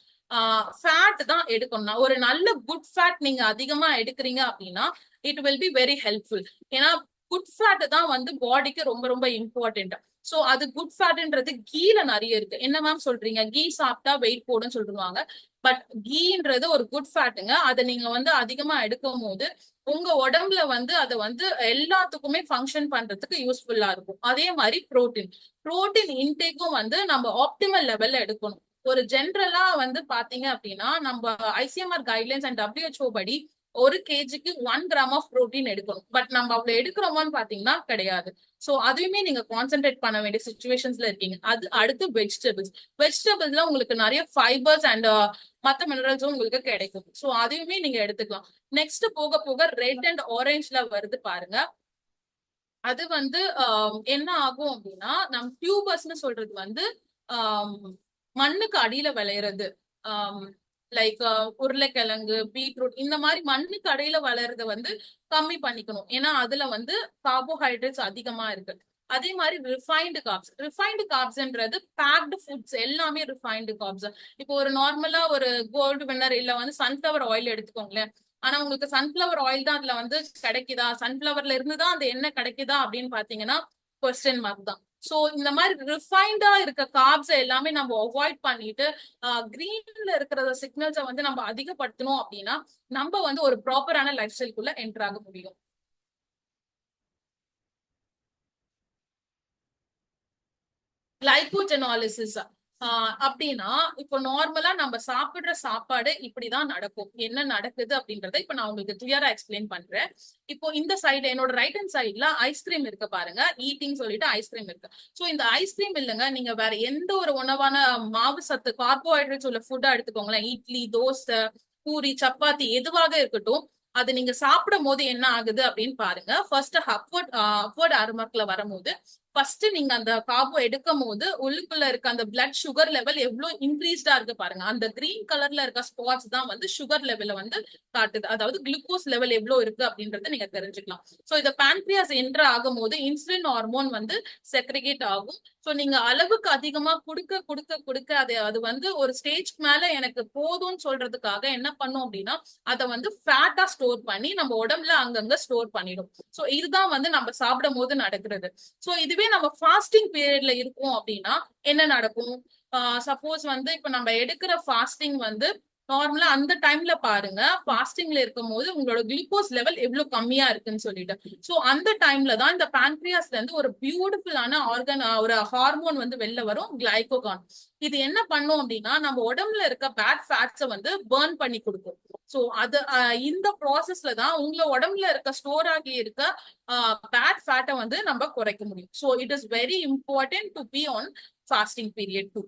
Fat தான் எடுக்கணும். ஒரு நல்ல குட் ஃபேட் நீங்க அதிகமா எடுக்கிறீங்க அப்படின்னா it will be very helpful. ஏன்னா குட் ஃபேட் தான் வந்து பாடிக்கு ரொம்ப ரொம்ப இம்பார்ட்டன்ட். சோ அது குட் ஃபேட்ன்றது கீல நிறைய இருக்கு. என்ன மேம் சொல்றீங்க, கீ சாப்பிட்டா வெயிட் போடுன்னு சொல்லுவாங்க. பட் கீன்றது ஒரு குட் ஃபேட்டுங்க. அதை நீங்க வந்து அதிகமா எடுக்கும் போது உங்க உடம்புல வந்து அதை வந்து எல்லாத்துக்குமே ஃபங்க்ஷன் பண்றதுக்கு யூஸ்ஃபுல்லா இருக்கும். அதே மாதிரி புரோட்டீன் இன்டேக்கும் வந்து நம்ம ஆப்டிமல் லெவல்ல எடுக்கணும். ஒரு ஜென்ரலா வந்து பாத்தீங்க அப்படின்னா நம்ம ஐசிஎம்ஆர் கைட்லைன்ஸ் அண்ட் WHO படி 1 kgக்கு 1 கிராம் ஆஃப் புரோட்டீன் எடுக்கணும். பட் நம்ம அவ்வளவு எடுக்கிறோமான்னு பாத்தீங்கன்னா கிடையாது. சோ அதுவுமே நீங்க கான்சென்ட்ரேட் பண்ண வேண்டிய சுச்சுவேஷன்ஸ்ல இருக்கீங்க. அது அடுத்து வெஜிடபிள்ஸ்ல உங்களுக்கு நிறைய ஃபைபர்ஸ் அண்ட் மத்த மினரல்ஸும் உங்களுக்கு கிடைக்கும். சோ அதையுமே நீங்க எடுத்துக்கலாம். நெக்ஸ்ட் போக போக ரெட் அண்ட் ஆரஞ்சுல வருது பாருங்க. அது வந்து என்ன ஆகும் அப்படின்னா நம்ம டியூபர்ஸ்னு சொல்றது வந்து மண்ணுக்கு அடியில விளையிறது, லைக் உருளைக்கிழங்கு, பீட்ரூட், இந்த மாதிரி மண்ணுக்கு அடியில வளர்றத வந்து கம்மி பண்ணிக்கணும். ஏன்னா அதுல வந்து கார்போஹைட்ரேட்ஸ் அதிகமா இருக்கு. அதே மாதிரி ரிஃபைன்டு கார்ப்ஸ்ன்றது பேக்டு ஃபுட்ஸ் எல்லாமே ரிஃபைன்டு கார்ப்ஸ். இப்போ ஒரு நார்மலா ஒரு கோல்டு வின்னர் இல்ல வந்து சன்ஃபிளவர் ஆயில் எடுத்துக்கோங்களேன். ஆனா உங்களுக்கு சன்ஃபிளவர் ஆயில் தான் அதுல வந்து கிடைக்குதா, சன்ஃபிளவர்ல இருந்துதான் அந்த எண்ணெய் கிடைக்குதா அப்படின்னு பாத்தீங்கன்னா கொஸ்டின் மார்க் தான். சோ இந்த மாதிரி ரிஃபைண்டா இருக்க கார்ப்ஸ் எல்லாமே நம்ம அவாய்ட் பண்ணிட்டு கிரீன்ல இருக்கிற சிக்னல்ஸை வந்து நம்ம அதிகப்படுத்தணும் அப்படின்னா நம்ம வந்து ஒரு ப்ராப்பரான லைஃப் ஸ்டைல்குள்ள என்டர் ஆக முடியும். கிளைகோஜெனாலிசிஸ் அப்படின்னா இப்போ நார்மலா நம்ம சாப்பிடுற சாப்பாடு இப்படிதான் நடக்கும். என்ன நடக்குது அப்படின்றத இப்ப நான் உங்களுக்கு கிளியரா எக்ஸ்பிளைன் பண்றேன். இப்போ இந்த சைடு என்னோட ரைட் ஹேண்ட் சைட்ல ஐஸ்கிரீம் இருக்கு பாருங்க, ஈட்டிங் சொல்லிட்டு ஐஸ்கிரீம் இருக்கு. சோ இந்த ஐஸ்கிரீம் இல்லைங்க, நீங்க வேற எந்த ஒரு உணவான மாவு சத்து கார்போஹைட்ரேட்ஸ் உள்ள ஃபுட்டா எடுத்துக்கோங்களேன், இட்லி, தோசை, பூரி, சப்பாத்தி எதுவாக இருக்கட்டும், அது நீங்க சாப்பிடும் போது என்ன ஆகுது அப்படின்னு பாருங்க. ஃபர்ஸ்ட் அப்வர்ட் ஆர்மர்க்ல வரும்போது ஃபர்ஸ்ட் நீங்க அந்த கார்போ எடுக்கும் போது உள்ளுக்குள்ள இருக்க அந்த பிளட் சுகர் லெவல் எவ்வளவு இன்க்ரீஸ்டா இருக்கு பாருங்க. அந்த கிரீன் கலர்ல இருக்க ஸ்பாட்ஸ் தான் வந்து சுகர் லெவல வந்து காட்டுது, அதாவது குளுக்கோஸ் லெவல் எவ்வளவு இருக்கு அப்படின்றத நீங்க தெரிஞ்சுக்கலாம். சோ இந்த பான்கிரியாஸ் என்டர் ஆகும் போது இன்சுலின் ஹார்மோன் வந்து செக்ரிகேட் ஆகும். சோ நீங்க அளவுக்கு அதிகமா குடுக்க குடுக்க குடுக்க அது வந்து ஒரு ஸ்டேஜ்க்கு மேல எனக்கு போதும்னு சொல்றதுக்காக என்ன பண்ணும் அப்படின்னா அதை வந்து ஃபேட்டா ஸ்டோர் பண்ணி நம்ம உடம்புல அங்கங்க ஸ்டோர் பண்ணிடும். சோ இதுதான் வந்து நம்ம சாப்பிடும் போது நடக்கிறது. சோ இதுவே நம்ம ஃபாஸ்டிங் பீரியட்ல இருக்கோம் அப்படின்னா என்ன நடக்கும்? சப்போஸ் வந்து இப்ப நம்ம எடுக்கிற ஃபாஸ்டிங் வந்து நார்மலா அந்த டைம்ல பாருங்க, ஃபாஸ்டிங்ல இருக்கும் போது உங்களோட குளுக்கோஸ் லெவல் எவ்வளவு கம்மியா இருக்குன்னு சொல்லிட்டு. சோ அந்த டைம்ல தான் இந்த பான்கிரியாஸ்ல இருந்து ஒரு பியூட்டிஃபுல்லான ஒரு ஹார்மோன் வந்து வெளில வரும், கிளைகோகான். இது என்ன பண்ணும் அப்படின்னா நம்ம உடம்புல இருக்க பேட் ஃபேட்ஸை வந்து பர்ன் பண்ணி கொடுக்கும். சோ அது இந்த ப்ராசஸ்ல தான் உங்களோட உடம்புல இருக்க ஸ்டோர் ஆகி இருக்க பேட் ஃபேட்டை வந்து நம்ம குறைக்க முடியும். So it is very important to be on fasting period too.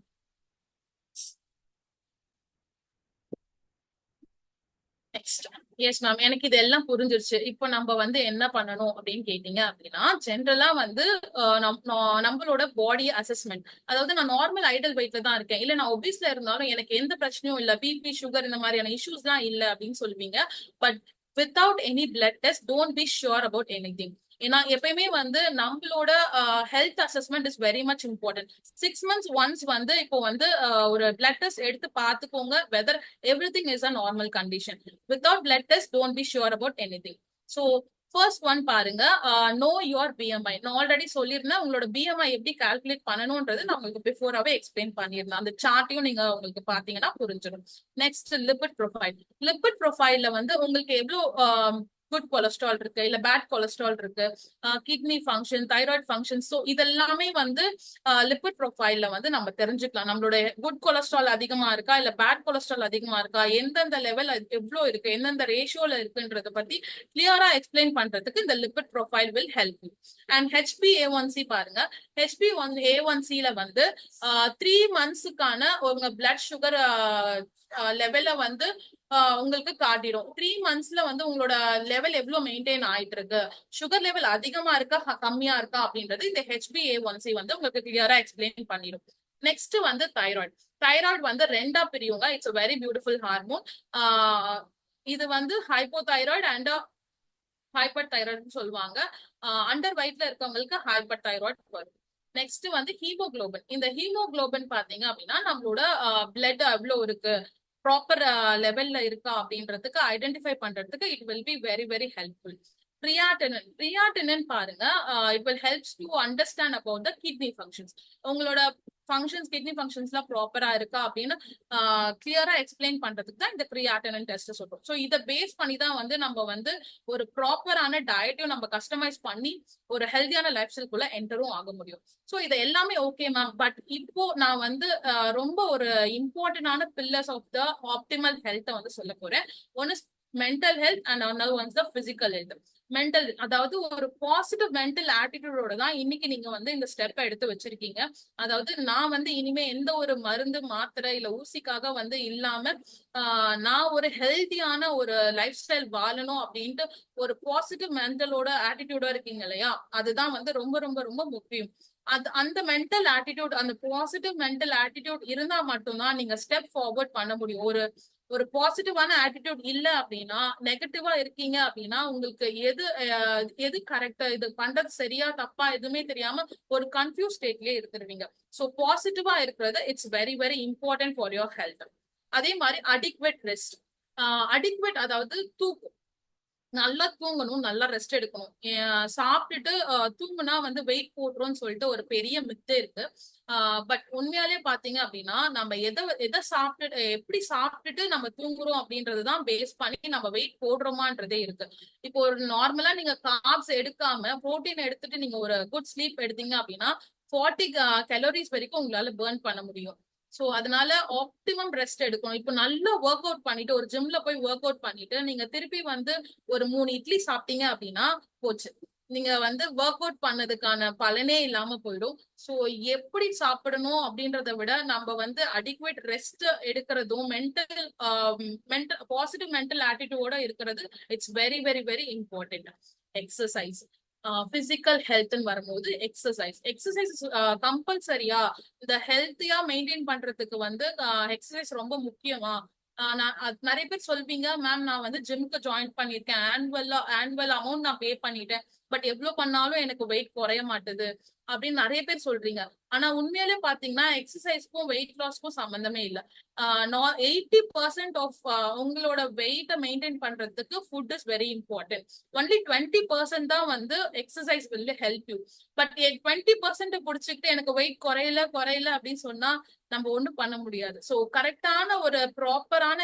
Next, yes ma'am, எனக்கு இதெல்லாம் புரிஞ்சிருச்சு. இப்போ நம்ம வந்து என்ன பண்ணணும் அப்படின்னு கேட்டீங்க அப்படின்னா, ஜென்ரலா வந்து நம்மளோட பாடி அசஸ்மெண்ட், அதாவது நான் நார்மல் ஐடல் வெயிட்ல தான் இருக்கேன், இல்ல நான் ஒபிஸ்ல இருந்தாலும் எனக்கு எந்த பிரச்சனையும் இல்ல, பிபி, சுகர் இந்த மாதிரியான இஷ்யூஸ் தான் இல்ல அப்படின்னு சொல்லுவீங்க. But without any blood test don't be sure about anything. ஏன்னா எப்பயுமே வந்து நம்மளோட health assessment is very much important. 6 months once வந்து இப்போ வந்து ஒரு பிளட் டெஸ்ட் எடுத்து பார்த்துக்கோங்க whether everything is a normal condition. Without blood test don't be sure about anything. So first one பாருங்க, நோ யுவர் பிஎம்ஐ. நான் ஆல்ரெடி சொல்லியிருந்தேன் உங்களோட பிஎம்ஐ எப்படி கால்குலேட் பண்ணணும்ன்றது நான் உங்களுக்கு பிஃபோராவே எக்ஸ்பிளைன் பண்ணியிருந்தேன். அந்த சார்ட்டையும் நீங்க உங்களுக்கு பாத்தீங்கன்னா புரிஞ்சிடும். Next lipid profile. லிபிட் ப்ரொஃபைல்ல வந்து உங்களுக்கு எவ்வளவு குட் கொலஸ்ட்ரால் இருக்கு இல்ல பேட் கொலஸ்ட்ரால் இருக்கு, kidney function, thyroid function, so இதெல்லாமே வந்து லிபிட் ப்ரொஃபைல்ல வந்து நம்ம தெரிஞ்சுக்கலாம். நம்மளோட குட் கொலஸ்ட்ரால் அதிகமா இருக்கா இல்ல பேட் கொலஸ்ட்ரால் அதிகமா இருக்கா, எந்தெந்த லெவல் எவ்வளவு இருக்கு, எந்தெந்த ரேஷியோல இருக்குன்றத பத்தி கிளியரா எக்ஸ்பிளைன் பண்றதுக்கு இந்த lipid profile will help you. And HbA1c பாருங்க, HbA1c வந்து 3 monthsக்கான உங்க பிளட் சுகர் லெவல வந்து உங்களுக்கு காட்டிடும். 3 monthsல வந்து உங்களோட லெவல் எவ்வளவு மெயின்டைன் ஆயிட்டு இருக்கு, சுகர் லெவல் அதிகமா இருக்கா கம்மியா இருக்கா அப்படின்றது இந்த HbA1c வந்து உங்களுக்கு கிளியரா எக்ஸ்பிளைன் பண்ணிடும். நெக்ஸ்ட் வந்து தைராய்டு. தைராய்டு வந்து ரெண்டா பிரியுங்க. It's a very beautiful hormone. இது வந்து ஹைப்போதைராய்டு அண்ட் ஹைப்பர் தைராய்டுன்னு சொல்லுவாங்க. அண்டர் வெயிட்ல இருக்கவங்களுக்கு ஹைப்பர் தைராய்டு வரும். நெக்ஸ்ட் வந்து ஹீமோகுளோபின். இந்த ஹீமோகுளோபின் பாத்தீங்க அப்படின்னா நம்மளோட பிளட் எவ்வளவு இருக்கு, ப்ராப்பர் லெவல்ல இருக்கா அப்படின்றதுக்கு ஐடென்டிஃபை பண்றதுக்கு it will be very very helpful. Creatinine பாருங்க, it will helps to understand about the kidney functions. உங்களோட ஃபங்க்ஷன்ஸ், கிட்னி ஃபங்க்ஷன்ஸ்லாம் ப்ராப்பரா இருக்கா அப்படின்னு கிளியரா எக்ஸ்பிளைன் பண்றதுக்கு தான் இந்த கிரியாட்டினின் டெஸ்ட் சொல்றோம். ஸோ இதை பேஸ் பண்ணி தான் வந்து நம்ம வந்து ஒரு ப்ராப்பரான டயட்டையும் நம்ம கஸ்டமைஸ் பண்ணி ஒரு ஹெல்தியான லைஃப் ஸ்டைல்குள்ள என்டரும் ஆக முடியும். ஸோ இதை எல்லாமே ஓகே மேம், பட் இப்போ நான் வந்து ரொம்ப ஒரு இம்பார்ட்டன்டான பில்லர்ஸ் ஆஃப் த ஆப்டிமல் ஹெல்த்தை வந்து சொல்ல போறேன். ஒன்னு mental health and another one is the physical health. Mental, அதாவது ஒரு பாசிட்டிவ் மென்டல் ஆட்டிடியூடோட தான் இன்னைக்கு நீங்க வந்து இந்த ஸ்டெப் எடுத்து வச்சிருக்கீங்க. அதாவது நான் வந்து இனிமே எந்த ஒரு மருந்து, மாத்திரை இல்ல ஊசிக்காக வந்து இல்லாம நான் ஒரு ஹெல்தியான ஒரு லைஃப் ஸ்டைல் வாழணும் அப்படின்ட்டு ஒரு பாசிட்டிவ் மென்டலோட ஆட்டிடியூடா இருக்கீங்க இல்லையா, அதுதான் வந்து ரொம்ப ரொம்ப ரொம்ப முக்கியம். அந்த மென்டல் ஆட்டிடியூட், அந்த பாசிட்டிவ் மென்டல் ஆட்டிடியூட் இருந்தா மட்டும்தான் நீங்க ஸ்டெப் ஃபார்வர்ட் பண்ண முடியும். ஒரு ஒரு பாசிட்டிவான ஆட்டிடியூட் இல்ல அப்படின்னா, நெகட்டிவா இருக்கீங்க அப்படின்னா, உங்களுக்கு எது கரெக்டா, இது பண்றது சரியா தப்பா எதுவுமே தெரியாம ஒரு கன்ஃபியூஸ் ஸ்டேட்லயே இருந்துருவீங்க. ஸோ பாசிட்டிவா இருக்கிறது it's very very important for your health. அதே மாதிரி அடிக்வெட் ரெஸ்ட். அடிக்வெட் அதாவது தூக்கம். நல்லா தூங்கணும், நல்லா ரெஸ்ட் எடுக்கணும். சாப்பிட்டுட்டு தூங்குனா வந்து வெயிட் போட்டுரும்னு சொல்லிட்டு ஒரு பெரிய மித்து இருக்கு. பட் உண்மையாலே பாத்தீங்க அப்படின்னா, நம்ம எதை சாப்பிட்டுட்டு எப்படி சாப்பிட்டுட்டு நம்ம தூங்குறோம் அப்படின்றதுதான் பேஸ் பண்ணி நம்ம வெயிட் போடுறோமான்றதே இருக்கு. இப்போ ஒரு நார்மலா நீங்க கார்ப்ஸ் எடுக்காம புரோட்டீன் எடுத்துட்டு நீங்க ஒரு குட் ஸ்லீப் எடுத்தீங்க அப்படின்னா 40 கலோரிஸ் வரைக்கும் உங்களால பேர்ன் பண்ண முடியும். சோ அதனால ஆப்டிமம் ரெஸ்ட் எடுக்கணும். இப்போ நல்லா ஒர்க் அவுட் பண்ணிட்டு ஒரு ஜிம்ல போய் ஒர்க் அவுட் பண்ணிட்டு நீங்க திருப்பி வந்து ஒரு 3 இட்லி சாப்பிட்டீங்க அப்படின்னா போச்சு. நீங்க வந்து ஒர்க் அவுட் பண்ணதுக்கான பலனே இல்லாம போயிடும். சோ எப்படி சாப்பிடணும் அப்படின்றத விட நம்ம வந்து அடிக்வேட் ரெஸ்ட் எடுக்கிறதும் பாசிட்டிவ் மென்டல் ஆட்டிடியூடோட இருக்கிறது it's very very very important. Exercise, physical ஹெல்த்னு வரும்போது எக்ஸசைஸ் கம்பல்சரியா இந்த ஹெல்த்தியா மெயின்டைன் பண்றதுக்கு வந்து எக்ஸசைஸ் ரொம்ப முக்கியமா? நிறைய பேர் சொல்வீங்க, மேம் நான் வந்து ஜிம்க்கு ஜாயின் பண்ணிருக்கேன், ஆனுவல் அமௌண்ட் நான் பே பண்ணிட்டேன், பட் எவ்வளவு பண்ணாலும் எனக்கு வெயிட் குறைய மாட்டுது அப்படின்னு நிறைய பேர் சொல்றீங்க. ஆனா உண்மையிலே பாத்தீங்கன்னா எக்ஸசைஸ்க்கும் வெயிட் லாஸ்க்கும் சம்பந்தமே இல்லை. 80% ஆஃப் உங்களோட வெயிட்டை மெயின்டைன் பண்றதுக்கு food is very important. Only 20% தான் வந்து exercise will help you. But 20% புடிச்சுக்கிட்டு எனக்கு வெயிட் குறையல அப்படின்னு சொன்னா நம்ம ஒண்ணும் பண்ண முடியாது. சோ கரெக்டான ஒரு ப்ராப்பரான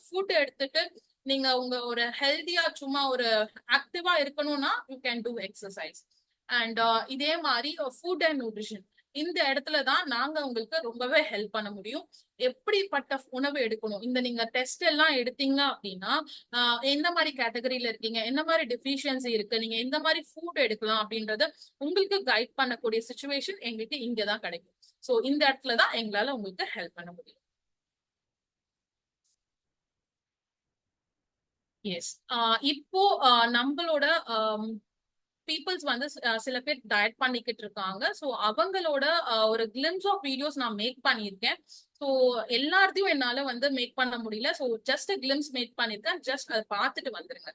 ஃபுட் எடுத்துட்டு நீங்க உங்க ஒரு ஹெல்தியா சும்மா ஒரு ஆக்டிவா இருக்கணும்னா you can do exercise. And இதே மாதிரி ஃபுட் அண்ட் நியூட்ரிஷன், இந்த இடத்துலதான் நாங்க உங்களுக்கு ரொம்பவே ஹெல்ப் பண்ண முடியும். எப்படிப்பட்ட உணவு எடுக்கணும், இந்த நீங்க டெஸ்ட் எல்லாம் எடுத்தீங்க அப்படின்னா எந்த மாதிரி கேட்டகரியில இருக்கீங்க, என்ன மாதிரி டெஃபிஷியன்சி இருக்கு, நீங்க எந்த மாதிரி ஃபுட் எடுக்கலாம் அப்படின்றத உங்களுக்கு கைட் பண்ணக்கூடிய சுச்சுவேஷன் எங்களுக்கு இங்கதான் கிடைக்கும். சோ இந்த இடத்துலதான் எங்களால உங்களுக்கு ஹெல்ப் பண்ண முடியும். எஸ், இப்போ நம்மளோட பீப்புள்ஸ் வந்து சில பேர் டயட் பண்ணிக்கிட்டு இருக்காங்க. ஸோ அவங்களோட ஒரு கிளிம்ஸ் ஆஃப் வீடியோஸ் நான் மேக் பண்ணியிருக்கேன். ஸோ எல்லாத்தையும் என்னால வந்து மேக் பண்ண முடியல. ஸோ ஜஸ்ட் கிளிம்ஸ் மேக் பண்ணியிருக்கேன். ஜஸ்ட் அதை பார்த்துட்டு வந்துருங்க.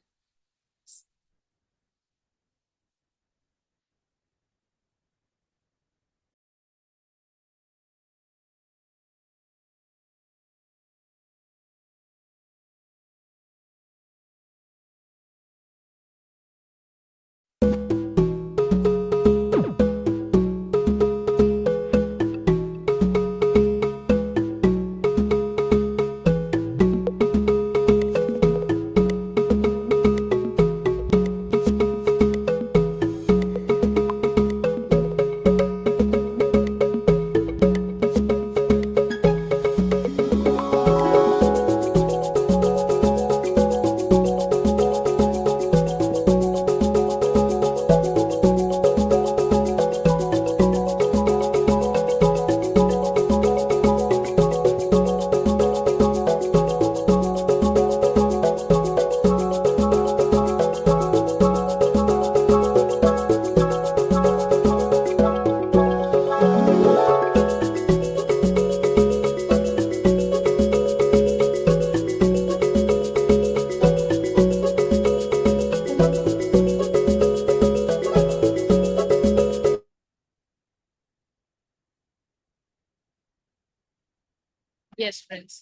எஸ் ஃப்ரெண்ட்ஸ்,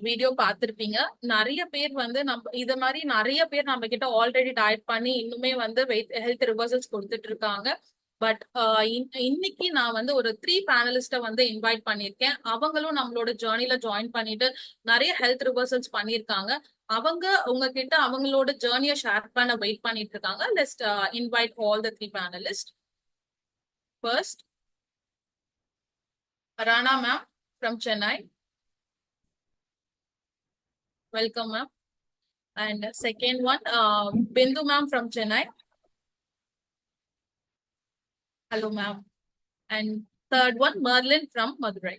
வீடியோ பார்த்திருப்பீங்க. நிறைய பேர் வந்து நம்ம இத மாதிரி நிறைய பேர் நம்ம கிட்ட ஆல்ரெடி டயட் பண்ணி இன்னுமே வந்து ஹெல்த் ரிவர்சல்ஸ் கொடுத்துட்டு இருக்காங்க. பட் இன்னைக்கு நான் வந்து ஒரு 3 பேனலிஸ்ட வந்து இன்வைட் பண்ணியிருக்கேன். அவங்களும் நம்மளோட ஜேர்னில ஜாயின் பண்ணிட்டு நிறைய ஹெல்த் ரிவர்சல்ஸ் பண்ணியிருக்காங்க. அவங்க உங்ககிட்ட அவங்களோட ஜேர்னியை ஷேர் பண்ண வெயிட் பண்ணிட்டு இருக்காங்க. Let's invite all the 3 panellist. First, Rana ma'am from Chennai. Welcome, ma'am. And second one, Bindu ma'am from Chennai. Hello, ma'am. And third one, Merlin from Madurai.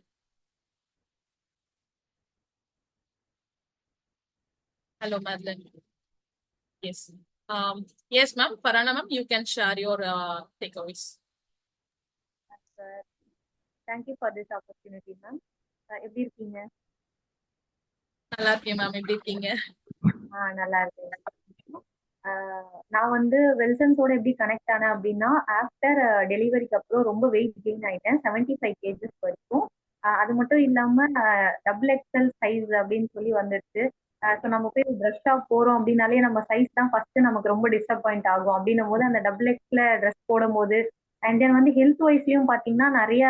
Hello, Merlin. Yes. Yes, ma'am. Farana ma'am, you can share your takeaways. Thank you for this opportunity, ma'am. எப்படி இருக்கீங்க? நல்லா இருக்கேன் ma'am. எப்படி இருக்கீங்க? நல்லா இருக்கேன். நான் வந்து வெல்சன்ஸோட எப்படி கனெக்ட் ஆனேன் அப்படின்னா, ஆஃப்டர் டெலிவரிக்கு அப்புறம் ரொம்ப வெயிட் கெயின் ஆயிட்டேன். 75 கேஜஸ் வரைக்கும். அது மட்டும் இல்லாம டபுள் எக்ஸல் சைஸ் அப்படின்னு சொல்லி வந்துடுச்சு. ஸோ நம்ம போய் ட்ரெஸ் ஷாப் போறோம் அப்படின்னாலே நம்ம சைஸ் தான் ஃபர்ஸ்ட் நமக்கு ரொம்ப டிசப்பாயிண்ட் ஆகும். அப்படின்னும் போது அந்த டபுள் எக்ஸ்ல ட்ரெஸ் போடும்போது அண்ட் தென் வந்து ஹெல்த் வைஸ்லயும் பாத்தீங்கன்னா நிறைய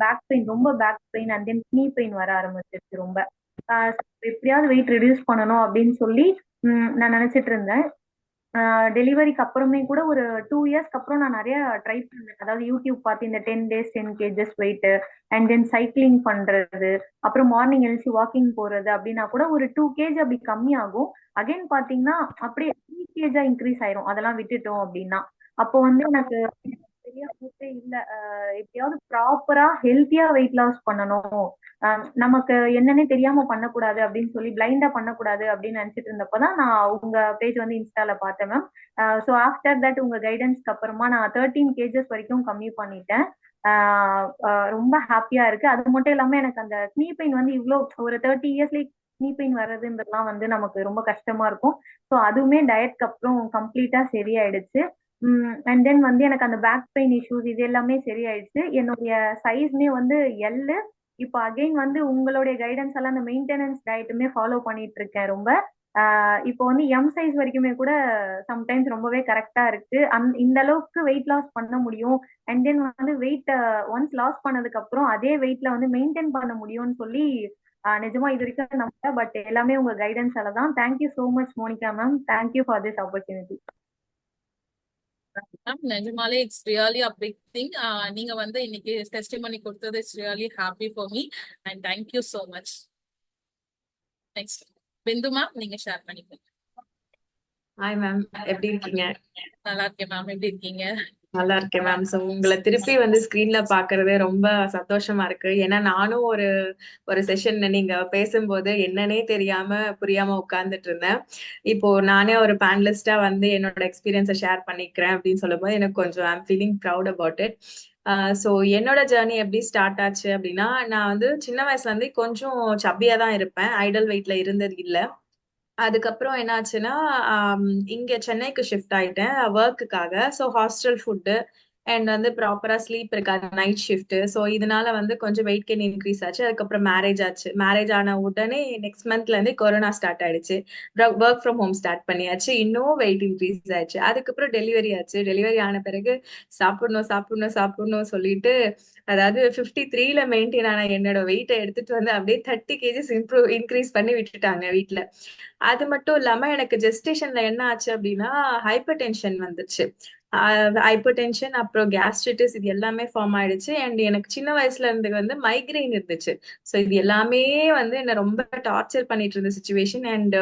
பேக் பெயின், ரொம்ப back pain and then knee pain வர ஆரம்பிச்சிருச்சு ரொம்ப. எப்படியாவது வெயிட் ரெடியூஸ் பண்ணணும் அப்படின்னு சொல்லி நான் நினைச்சிட்டு இருந்தேன். டெலிவரிக்கு அப்புறமே கூட ஒரு 2 இயர்ஸ்க்கு அப்புறம் நான் நிறைய ட்ரை பண்ணேன். அதாவது யூடியூப் பார்த்து இந்த 10 days 10 kgs weight and then cycling பண்றது, அப்புறம் மார்னிங் எழுச்சி வாக்கிங் போறது அப்படின்னா கூட ஒரு 2 கேஜ் அப்படி கம்மியாகும். அகைன் பாத்தீங்கன்னா அப்படியே 3 கேஜா இன்க்ரீஸ் ஆயிரும் அதெல்லாம் விட்டுட்டோம் அப்படின்னா. அப்போ வந்து எனக்கு பெரிய ஹோப்பே இல்ல. எப்படியாவது ப்ராப்பரா ஹெல்த்தியா வெயிட் லாஸ் பண்ணணும், நமக்கு என்னன்னே தெரியாம பண்ணக்கூடாது அப்படின்னு சொல்லி பிளைண்டா பண்ணக்கூடாது அப்படின்னு நினைச்சிட்டு இருந்தப்பதான் நான் உங்க பேஜ் வந்து இன்ஸ்டால பார்த்தேன் மேம். ஸோ ஆஃப்டர் தட் உங்க கைடன்ஸ்க்கு அப்புறமா நான் 13 கேஜஸ் வரைக்கும் கம்மி பண்ணிட்டேன். ரொம்ப ஹாப்பியா இருக்கு. அது மட்டும் இல்லாம எனக்கு அந்த knee பெயின் வந்து இவ்வளோ ஒரு 30 இயர்ஸ்ல knee பெயின் வர்றதுன்றதுலாம் வந்து நமக்கு ரொம்ப கஷ்டமா இருக்கும். ஸோ அதுவுமே டயட்க்கு அப்புறம் கம்ப்ளீட்டா சரியாயிடுச்சு. அண்ட் தென் வந்து எனக்கு அந்த பேக் பெயின் இஷ்யூஸ் இது எல்லாமே சரியாயிடுச்சு. என்னுடைய சைஸ்மே வந்து எல். இப்போ அகைன் வந்து உங்களுடைய கைடன்ஸ் எல்லாம் அந்த மெயின்டெனன்ஸ் டயட்டுமே ஃபாலோ பண்ணிட்டு இருக்கேன் ரொம்ப. இப்போ வந்து எம் சைஸ் வரைக்குமே கூட சம்டைம்ஸ் ரொம்பவே கரெக்டா இருக்கு. இந்த அளவுக்கு வெயிட் லாஸ் பண்ண முடியும் அண்ட் தென் வந்து வெயிட் ஒன்ஸ் லாஸ் பண்ணதுக்கு அப்புறம் அதே வெயிட்ல வந்து மெயின்டைன் பண்ண முடியும்னு சொல்லி நிஜமா இது வரைக்கும் நம்பல. பட் எல்லாமே உங்க கைடன்ஸால தான். Thank you so much Monica ma'am. Thank you for this opportunity. Ma'am நிஜமாலே it's really a big thing. நீங்க வந்து இன்னைக்கு டெஸ்டிமனி கொடுத்தது it's really happy for me and thank you so much. Next Bindu ma'am, நீங்க ஷேர் பண்ணிக்கோங்க. ஹாய் மேம், எப்படி இருக்கீங்க? நல்லா இருக்கேன் மேம். எப்படி இருக்கீங்க? நல்லா இருக்கேன் மேம். ஸோ உங்களை திருப்பி வந்து ஸ்க்ரீன்ல பாக்குறதே ரொம்ப சந்தோஷமா இருக்கு. ஏன்னா நானும் ஒரு ஒரு செஷன்ல நீங்க பேசும்போது என்னன்னே தெரியாம புரியாம உட்கார்ந்துட்டு இருந்தேன். இப்போ நானே ஒரு பேனலிஸ்டா வந்து என்னோட எக்ஸ்பீரியன்ஸை ஷேர் பண்ணிக்கிறேன் அப்படின்னு சொல்லும்போது எனக்கு கொஞ்சம் I'm feeling proud about it. So என்னோட ஜேர்னி எப்படி ஸ்டார்ட் ஆச்சு அப்படின்னா, நான் வந்து சின்ன வயசுல இருந்து கொஞ்சம் சப்பியா தான் இருப்பேன். ஐடல் வெயிட்ல இருந்தது இல்லை. அதுக்கப்புறம் என்னாச்சுன்னா, இங்க சென்னைக்கு ஷிஃப்ட் ஆயிட்டேன் ஒர்க்குக்காக. ஸோ ஹாஸ்டல் ஃபுட்டு அண்ட் வந்து ப்ராப்பரா ஸ்லீப் இருக்காது, நைட் ஷிஃப்ட். ஸோ இதனால வந்து கொஞ்சம் வெயிட் கெயின் இன்க்ரீஸ் ஆச்சு. அதுக்கப்புறம் மேரேஜ் ஆச்சு. மேரேஜ் ஆன உடனே நெக்ஸ்ட் மந்த்ல இருந்து கொரோனா ஸ்டார்ட் ஆயிடுச்சு. ஒர்க் ஃப்ரம் ஹோம் ஸ்டார்ட் பண்ணியாச்சு. இன்னும் வெயிட் இன்க்ரீஸ் ஆயிடுச்சு. அதுக்கப்புறம் டெலிவரி ஆச்சு. டெலிவரி ஆன பிறகு சாப்பிடணும் சாப்பிடணும் சாப்பிடணும் சொல்லிட்டு, அதாவது 53ல மெயின்டைன் ஆன என்னோட வெயிட்டை எடுத்துட்டு வந்து அப்படியே 30 கேஜிஸ் இன்க்ரீஸ் பண்ணி விட்டுட்டாங்க வீட்டுல. அது மட்டும் இல்லாம எனக்கு ஜெஸ்டேஷன்ல என்ன ஆச்சு அப்படின்னா, ஹைப்பர் டென்ஷன் வந்துச்சு. ஹைப்பர் டென்ஷன் அப்புறம் கேஸ்ட்ரிட்டிஸ் இது எல்லாமே ஃபார்ம் ஆயிடுச்சு. அண்ட் எனக்கு சின்ன வயசுல இருந்து வந்து மைக்ரைன் இருந்துச்சு. ஸோ இது எல்லாமே வந்து என்ன ரொம்ப டார்ச்சர் பண்ணிட்டு இருந்த சுச்சுவேஷன். அண்ட்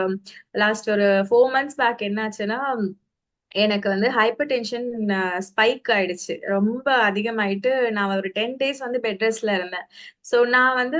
லாஸ்ட் ஒரு 4 months பேக் என்ன ஆச்சுன்னா, எனக்கு வந்து ஹைப்பர் டென்ஷன் ஸ்பைக் ஆயிடுச்சு. ரொம்ப அதிகமாயிட்டு நான் ஒரு 10 days வந்து பெட் ரெஸ்ட்ல இருந்தேன். ஸோ நான் வந்து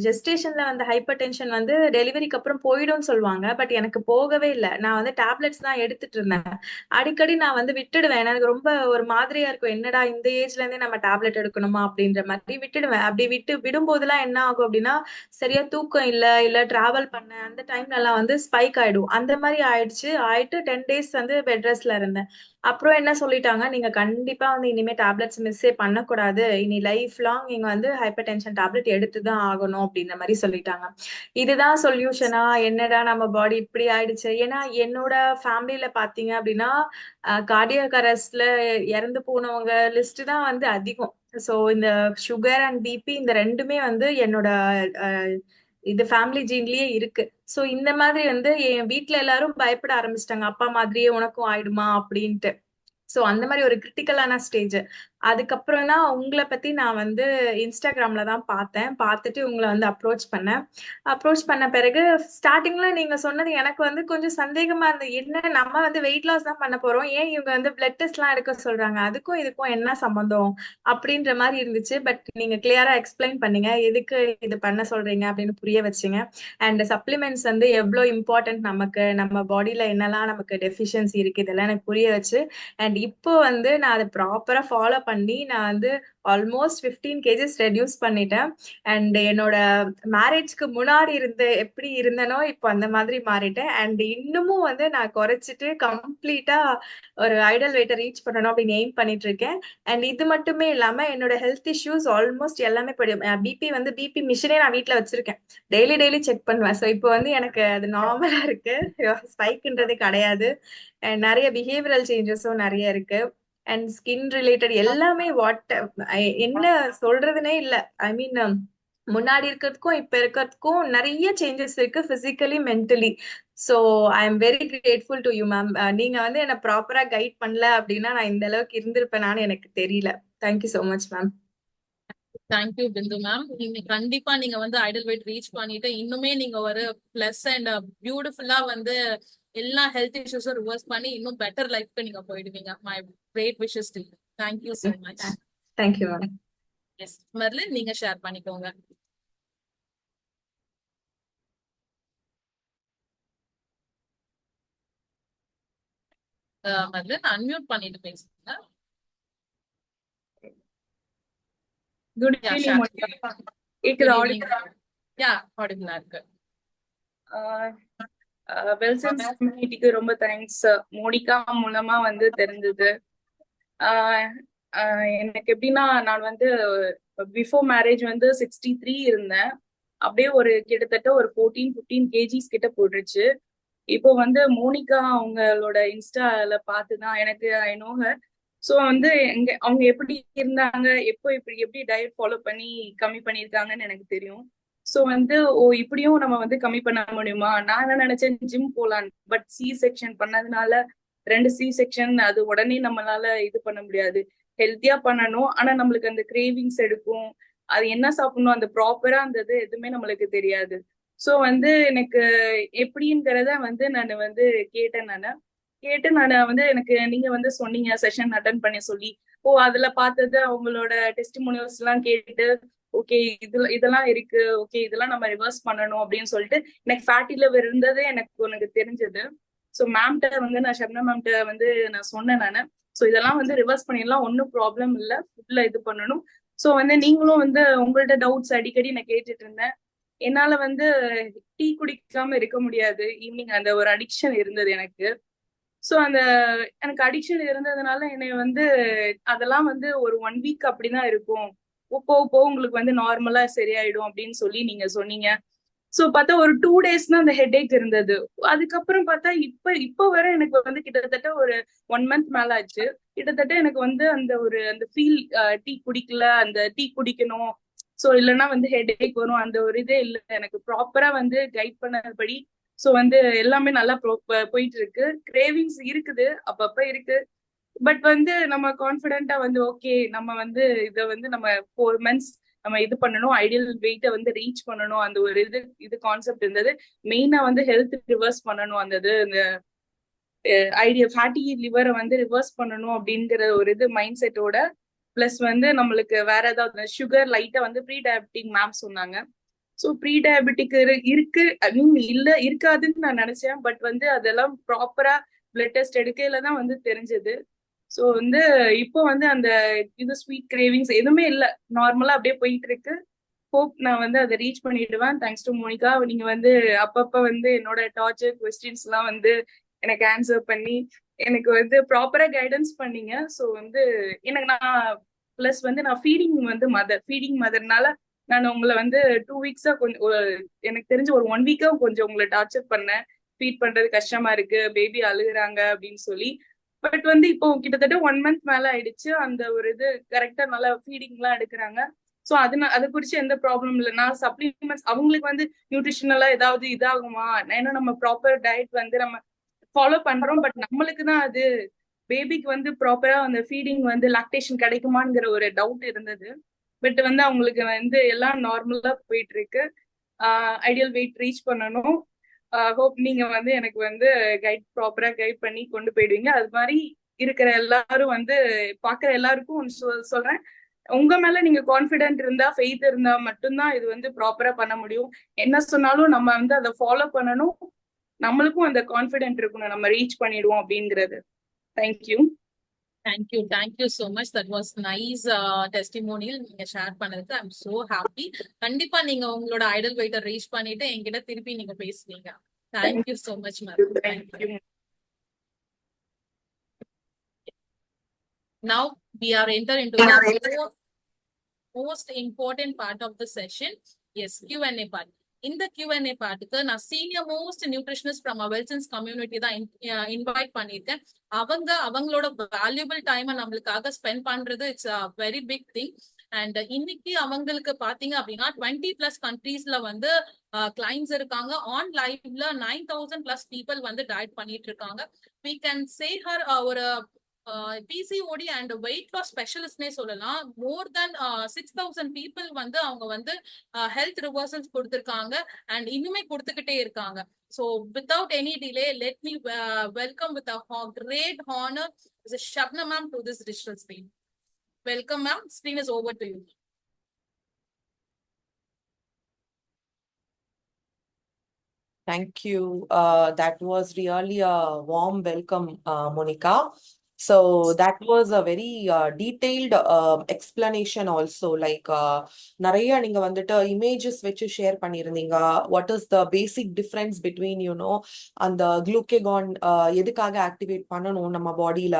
ஜெஸ்டேஷன்ல வந்து ஹைப்பர் டென்ஷன் வந்து டெலிவரிக்கு அப்புறம் போயிடும்னு சொல்லுவாங்க. பட் எனக்கு போகவே இல்லை. நான் வந்து டேப்லெட்ஸ் தான் எடுத்துட்டு இருந்தேன். அடிக்கடி நான் வந்து விட்டுடுவேன். எனக்கு ரொம்ப ஒரு மாதிரியா இருக்கும், என்னடா இந்த ஏஜ்ல இருந்தே நம்ம டேப்லெட் எடுக்கணுமா அப்படின்ற மாதிரி விட்டுடுவேன். அப்படி விடும்போதெல்லாம் என்ன ஆகும் அப்படின்னா, சரியா தூக்கம் இல்ல டிராவல் பண்ண அந்த டைம்ல எல்லாம் வந்து ஸ்பைக் ஆயிடும். அந்த மாதிரி ஆயிட்டு 10 days வந்து பெட் ரெஸ்ட்ல இருந்தேன். அப்புறம் என்ன சொல்லிட்டாங்க, நீங்க கண்டிப்பா வந்து இனிமே டேப்லெட்ஸ் மிஸ்ஸே பண்ணக்கூடாது, இனி லைஃப் லாங் நீங்க வந்து ஹைப்பர் டென்ஷன் டேப்லெட் எடுத்துதான் ஆகணும் அப்படின்ற மாதிரி சொல்லிட்டாங்க. இதுதான் சொல்யூஷனா? என்னடா நம்ம பாடி இப்படி ஆயிடுச்சு. ஏன்னா என்னோட ஃபேமிலியில பாத்தீங்க அப்படின்னா, கார்டியாக் அரெஸ்ட்ல இறந்து போனவங்க லிஸ்ட் தான் வந்து அதிகம். ஸோ இந்த சுகர் அண்ட் பிபி இந்த ரெண்டுமே வந்து என்னோட இது ஃபேமிலி ஜீன்லயே இருக்கு. சோ இந்த மாதிரி வந்து என் வீட்ல எல்லாரும் பயப்பட ஆரம்பிச்சிட்டாங்க, அப்பா மாதிரியே உனக்கும் ஆயிடுமா அப்படின்ட்டு. சோ அந்த மாதிரி ஒரு கிரிட்டிக்கலான ஸ்டேஜ். அதுக்கப்புறம் தான் உங்களை பத்தி நான் வந்து இன்ஸ்டாகிராம்ல தான் பார்த்துட்டு உங்களை வந்து அப்ரோச் பண்ண பிறகு ஸ்டார்டிங்ல நீங்க சொன்னது எனக்கு வந்து கொஞ்சம் சந்தேகமா இருந்தது. என்ன நம்ம வந்து வெயிட் லாஸ் தான் பண்ண போறோம், ஏன் இவங்க வந்து பிளட் டெஸ்ட் எல்லாம் எடுக்க சொல்றாங்க, அதுக்கும் இதுக்கும் என்ன சம்பந்தம் அப்படின்ற மாதிரி இருந்துச்சு. பட் நீங்க கிளியரா எக்ஸ்பிளைன் பண்ணீங்க எதுக்கு இது பண்ண சொல்றீங்க அப்படின்னு புரிய வச்சீங்க. அண்ட் சப்ளிமெண்ட்ஸ் வந்து எவ்வளவு இம்பார்ட்டன்ட், நமக்கு நம்ம பாடியில என்னெல்லாம் நமக்கு டெஃபிஷியன்சி இருக்கு, இதெல்லாம் எனக்கு புரிய வச்சு அண்ட் இப்போ வந்து நான் அதை ப்ராப்பரா ஃபாலோ பண்ணி நான் வந்து ஆல்மோஸ்ட் 15 கேஜஸ் ரெடியூஸ் பண்ணிட்டேன். அண்ட் என்னோட மேரேஜ்க்கு முன்னாடி எப்படி இருந்தனோ இப்போ அந்த மாதிரி மாறிட்டேன். அண்ட் இன்னமும் வந்து நான் குறைச்சிட்டு கம்ப்ளீட்டா ஒரு ஐடல் வெயிட்டை ரீச் பண்ணணும் அப்படின்னு எய்ம் பண்ணிட்டு இருக்கேன். அண்ட் இது மட்டுமே இல்லாம என்னோட ஹெல்த் இஷ்யூஸ் ஆல்மோஸ்ட் எல்லாமே பிபி மிஷினே நான் வீட்ல வச்சிருக்கேன். டெய்லி செக் பண்ணுவேன். ஸோ இப்போ வந்து எனக்கு அது நார்மலா இருக்கு, ஸ்பைக்ன்றது கிடையாது. அண்ட் நிறைய பிஹேவியரல் சேஞ்சஸும் நிறைய இருக்கு. அண்ட் ஸ்கின் ரிலேட்டட் எல்லாமே என்ன சொல்றதுனே இல்ல. ஐ மீன் முன்னாடி இருக்கிறதுக்கும் இப்ப இருக்கிறதுக்கும் நிறைய சேஞ்சஸ் இருக்கு, physically mentally. So I am very grateful to you ma'am. நீங்க வந்து என்ன ப்ராப்பரா கைட் பண்ணல அப்படின்னா நான் இந்த அளவுக்கு இருந்திருப்பேனான்னு எனக்கு தெரியல. Thank you so much ma'am. Thank you Bindu ma'am. நீங்க கண்டிப்பா நீங்க வந்து ஐடல் வெயிட் ரீச் பண்ணிட்டு இன்னுமே நீங்க ஒரு பிளஸ் அண்ட் பியூட்டிஃபுல்லா வந்து எல்லா ஹெல்த் இஷ்யூஸும் ரிவர்ஸ் பண்ணி இன்னும் பெட்டர் லைஃப்க்கு நீங்க போயிடுவீங்க. My great wishes to you. Thank you so much. Thank you ma'am. Yes Merlin, நீங்க ஷேர் பண்ணிக்கோங்க. மெர்லின் அன்மியூட் பண்ணிட்டு பேசுங்க. Good Yeah, evening share. Monica. Good கேக்குதா? evening. Yeah, audible இருக்கு. வெல்சன்ஸ் கம்யூனிட்டிக்கு ரொம்ப தேங்க்ஸ். மோனிகா மூலமா வந்து தெரிஞ்சது. எனக்கு எப்படின்னா, நான் வந்து பிஃபோர் மேரேஜ் வந்து 63 இருந்தேன். அப்படியே ஒரு கிட்டத்தட்ட ஒரு 14-15 கேஜிஸ் கிட்ட போட்டுருச்சு. இப்போ வந்து மோனிகா அவங்களோட இன்ஸ்டால பார்த்துதான் எனக்கு ஐ நோ ஹர். ஸோ வந்து அவங்க எப்படி இருந்தாங்க, எப்படி டயட் ஃபாலோ பண்ணி கம்மி பண்ணியிருக்காங்கன்னு எனக்கு தெரியும். ஸோ வந்து இப்படியும் நம்ம வந்து கம்மி பண்ண முடியுமா? நான் என்ன நினைச்சேன், ஜிம் போலான்னு. பட் சி செக்ஷன் பண்ணதுனால 2 சி செக்ஷன், அது உடனே நம்மளால இது பண்ண முடியாது. ஹெல்த்தியா பண்ணணும், ஆனா நம்மளுக்கு அந்த கிரேவிங்ஸ் எடுக்கும். அது என்ன சாப்பிடணும், அந்த ப்ராப்பரா அந்த இது எதுவுமே நம்மளுக்கு தெரியாது. ஸோ வந்து எனக்கு எப்படிங்கிறத வந்து நான் வந்து கேட்டு நான் வந்து எனக்கு நீங்க வந்து சொன்னீங்க செஷன் அட்டன் பண்ணி சொல்லி, அதுல பார்த்தது அவங்களோட டெஸ்டிமோனியல்ஸ் எல்லாம் கேட்டு, ஓகே இதெல்லாம் இருக்கு, ஓகே இதெல்லாம் நம்ம ரிவர்ஸ் பண்ணணும் அப்படின்னு சொல்லிட்டு எனக்கு ஃபேட்டி லிவர் இருந்தது எனக்கு தெரிஞ்சது. ஸோ மேம்கிட்ட வந்து நான் ஷப்னா மேம்கிட்ட வந்து நான் சொன்னேன் நானு. ஸோ இதெல்லாம் வந்து ரிவர்ஸ் பண்ணிடலாம், ஒன்றும் ப்ராப்ளம் இல்லை, ஃபுட்ல இது பண்ணணும். ஸோ வந்து நீங்களும் வந்து உங்கள்ட்ட டவுட்ஸ் அடிக்கடி நான் கேட்டுட்டு இருந்தேன். என்னால வந்து டீ குடிக்காம இருக்க முடியாது. ஈவினிங் அந்த ஒரு அடிக்ஷன் இருந்தது எனக்கு. ஸோ அந்த எனக்கு அடிக்ஷன் இருந்ததுனால என்னை வந்து அதெல்லாம் வந்து ஒரு 1 வீக் அப்படிதான் இருக்கும், போக உங்களுக்கு வந்து நார்மலா சரியாயிடும் அப்படின்னு சொல்லி நீங்க சொன்னீங்க. ஸோ பார்த்தா ஒரு 2 days தான் அந்த ஹெட்ஏக் இருந்தது. அதுக்கப்புறம் பார்த்தா இப்ப வர எனக்கு வந்து கிட்டத்தட்ட ஒரு 1 month மேல ஆச்சு. கிட்டத்தட்ட எனக்கு வந்து அந்த ஃபீல், டீ குடிக்கல, அந்த டீ குடிக்கணும், ஸோ இல்லைன்னா வந்து ஹெட்ஏக் வரும், அந்த ஒரு இதே இல்லை. எனக்கு ப்ராப்பரா வந்து கைட் பண்ணபடி ஸோ வந்து எல்லாமே நல்லா போயிட்டு இருக்கு. கிரேவிங்ஸ் இருக்குது, அப்பப்ப இருக்கு. பட் வந்து நம்ம கான்ஃபிடென்ட்டா வந்து ஓகே நம்ம வந்து இதை வந்து நம்ம 4 months நம்ம இது பண்ணணும், ஐடியல் வெயிட்டை வந்து ரீச் பண்ணணும், அந்த ஒரு இது கான்செப்ட் இருந்தது. மெயினா வந்து ஹெல்த் ரிவர்ஸ் பண்ணணும், இந்த ஐடியா ஃபேட்டி லிவரை வந்து ரிவர்ஸ் பண்ணணும் அப்படிங்கிற ஒரு இது மைண்ட் செட்டோட. பிளஸ் வந்து நம்மளுக்கு வேற ஏதாவது சுகர் லைட்டா வந்து ப்ரீ டயபெட்டிக் மேம் சொன்னாங்க. ஸோ ப்ரீ டயபெட்டிக் இருக்கு இல்ல இருக்காதுன்னு நான் நினைச்சேன். பட் வந்து அதெல்லாம் ப்ராப்பரா பிளட் டெஸ்ட் எடுக்கையில தான் வந்து தெரிஞ்சது. ஸோ வந்து இப்போ வந்து அந்த இது ஸ்வீட் கிரேவிங்ஸ் எதுவுமே இல்லை, நார்மலா அப்படியே போயிட்டு இருக்கு. ஹோப் நான் வந்து அதை ரீச் பண்ணிடுவேன். Thanks to Monica. நீங்க வந்து அப்பப்ப வந்து என்னோட டார்ச்சர் கொஸ்டின்ஸ் எல்லாம் வந்து எனக்கு ஆன்சர் பண்ணி எனக்கு வந்து ப்ராப்பரா கைடன்ஸ் பண்ணீங்க. ஸோ வந்து எனக்கு நான் பிளஸ் வந்து நான் ஃபீடிங் மதர்னால நான் உங்களை வந்து 2 weeks கொஞ்சம் எனக்கு தெரிஞ்ச ஒரு 1 week கொஞ்சம் உங்களை டார்ச்சர் பண்ணேன். ஃபீட் பண்றது கஷ்டமா இருக்கு, பேபி அழுகுறாங்க அப்படின்னு சொல்லி. பட் வந்து இப்போ கிட்டத்தட்ட 1 month மேல ஆயிடுச்சு. அந்த ஒரு இது கரெக்டா நல்லா ஃபீடிங் எல்லாம் எடுக்கிறாங்க. ஸோ அதை குறிச்சு எந்த ப்ராப்ளம் இல்லை. நான் சப்ளிமெண்ட்ஸ் அவங்களுக்கு வந்து நியூட்ரிஷனலா ஏதாவது இதாகுமா, ஏன்னா நம்ம ப்ராப்பர் டயட் வந்து நம்ம ஃபாலோ பண்றோம். பட் நம்மளுக்கு தான் அது பேபிக்கு வந்து ப்ராப்பரா அந்த ஃபீடிங் வந்து லாக்டேஷன் கிடைக்குமாங்கிற ஒரு டவுட் இருந்தது. பட் வந்து அவங்களுக்கு வந்து எல்லாம் நார்மலா போயிட்டு இருக்கு. ஐடியல் வெயிட் ரீச் பண்ணணும். ஹோப் நீங்க வந்து எனக்கு வந்து ப்ராப்பரா கைட் பண்ணி கொண்டு போயிடுவீங்க. அது மாதிரி இருக்கிற எல்லாரும் வந்து பாக்குற எல்லாருக்கும் சொல்றேன், உங்க மேல நீங்க கான்பிடென்ட் இருந்தா, ஃபெய்த் இருந்தா மட்டும்தான் இது வந்து ப்ராப்பரா பண்ண முடியும். என்ன சொன்னாலும் நம்ம வந்து அதை ஃபாலோ பண்ணணும். நம்மளுக்கும் அந்த கான்பிடென்ட் இருக்கணும், நம்ம ரீச் பண்ணிடுவோம் அப்படிங்கிறது. Thank you. Thank you so much. That was nice testimonial நீங்க ஷேர் பண்ணதுக்கு. I'm so happy. கண்டிப்பா நீங்க உங்களோட ஐடல் வெயிட்ட ரீச் பண்ணிட்டு என்கிட்ட திருப்பி நீங்க பேசுவீங்க. Thank you so much, ma'am. Thank you. Now we are enter into the most important part of the session. Yes, Q&A part. In the Q&A பார்ட்டுக்கு நான் senior most nutritionist from Welsons community தான் invite பண்ணியிருக்கேன். அவங்களோட valuable டைமை நம்மளுக்காக spend பண்றது it's a very big thing. And இன்னைக்கு அவங்களுக்கு பாத்தீங்க அப்படின்னா 20+ கண்ட்ரீஸ்ல வந்து கிளைண்ட்ஸ் இருக்காங்க. ஆன் லைவ்ல 9,000+ பீப்புள் வந்து டயட் பண்ணிட்டு இருக்காங்க. we can say her ஒரு PCOD and weight loss ஸ்பெஷலிஸ்ட்னே சொல்லலாம். மோர் தென் 6,000 பீப்புள் வந்து அவங்க வந்து ஹெல்த் ரிவர்சல்ஸ் கொடுத்துருக்காங்க அண்ட் இன்னுமே கொடுத்துக்கிட்டே இருக்காங்க. So without any delay, let me welcome with a great honor Mrs. Shabna ma'am to this digital screen. Welcome ma'am. Screen is over to you. Thank you. That was really a warm welcome, Monica. So that was a very detailed explanation also. Like நிறைய நீங்க வந்துட்டு images வச்சு share பண்ணியிருந்தீங்க. What is the basic difference between அந்த glucagon எதுக்காக activate பண்ணணும் நம்ம பாடியில,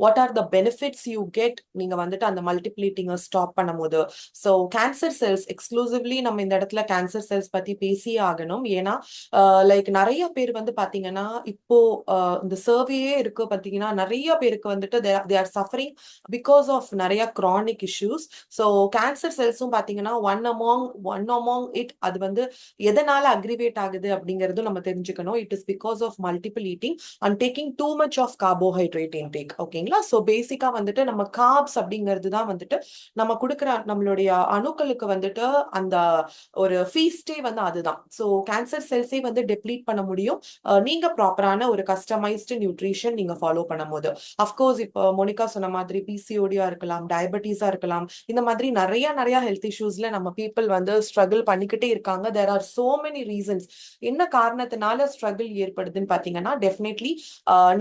what are the benefits you get நீங்க வந்துட்டு அந்த மல்டிப்ளேட்டிங் ஸ்டாப் பண்ணும்போது. ஸோ கேன்சர் செல்ஸ் எக்ஸ்க்ளூசிவ்லி நம்ம இந்த இடத்துல கேன்சர் செல்ஸ் பத்தி பேசியே ஆகணும். ஏன்னா லைக் நிறைய பேர் வந்து பாத்தீங்கன்னா இப்போ இந்த சர்வேயே இருக்கு பாத்தீங்கன்னா நிறைய பேருக்கு வந்துட்டு they are suffering because of நிறைய chronic issues. so cancer செல்ஸும் பாத்தீங்கன்னா one among it அது வந்து எதனால அக்ரிவேட் ஆகுது அப்படிங்கறது நம்ம தெரிஞ்சுக்கணும். it is because of multiple eating and taking too much of carbohydrate intake. ஓகேங்களா? so பேசிக்கா வந்துட்டு நம்ம கார்ப்ஸ் அப்படிங்கிறது தான் வந்துட்டு நம்ம கொடுக்குற நம்மளுடைய அணுக்களுக்கு வந்துட்டு அந்த ஒரு ஃபீஸ்டே வந்து அதுதான். ஸோ கேன்சர் செல்ஸே வந்து டெப்ளீட் பண்ண முடியும் நீங்க ப்ராப்பரான ஒரு கஸ்டமைஸ்டு நியூட்ரிஷன் நீங்க ஃபாலோ பண்ணும்போது. அஃப்கோர்ஸ் இப்போ மோனிகா சொன்ன மாதிரி பிசிஓடியா இருக்கலாம், டயபெட்டிஸா இருக்கலாம், இந்த மாதிரி நிறைய ஹெல்த் இஷ்யூஸ்ல நம்ம பீப்புள் வந்து ஸ்ட்ரகிள் பண்ணிக்கிட்டே இருக்காங்க. There are so many reasons. என்ன காரணத்தினால ஸ்ட்ரகிள் ஏற்படுதுன்னு பாத்தீங்கன்னா டெஃபினெட்லி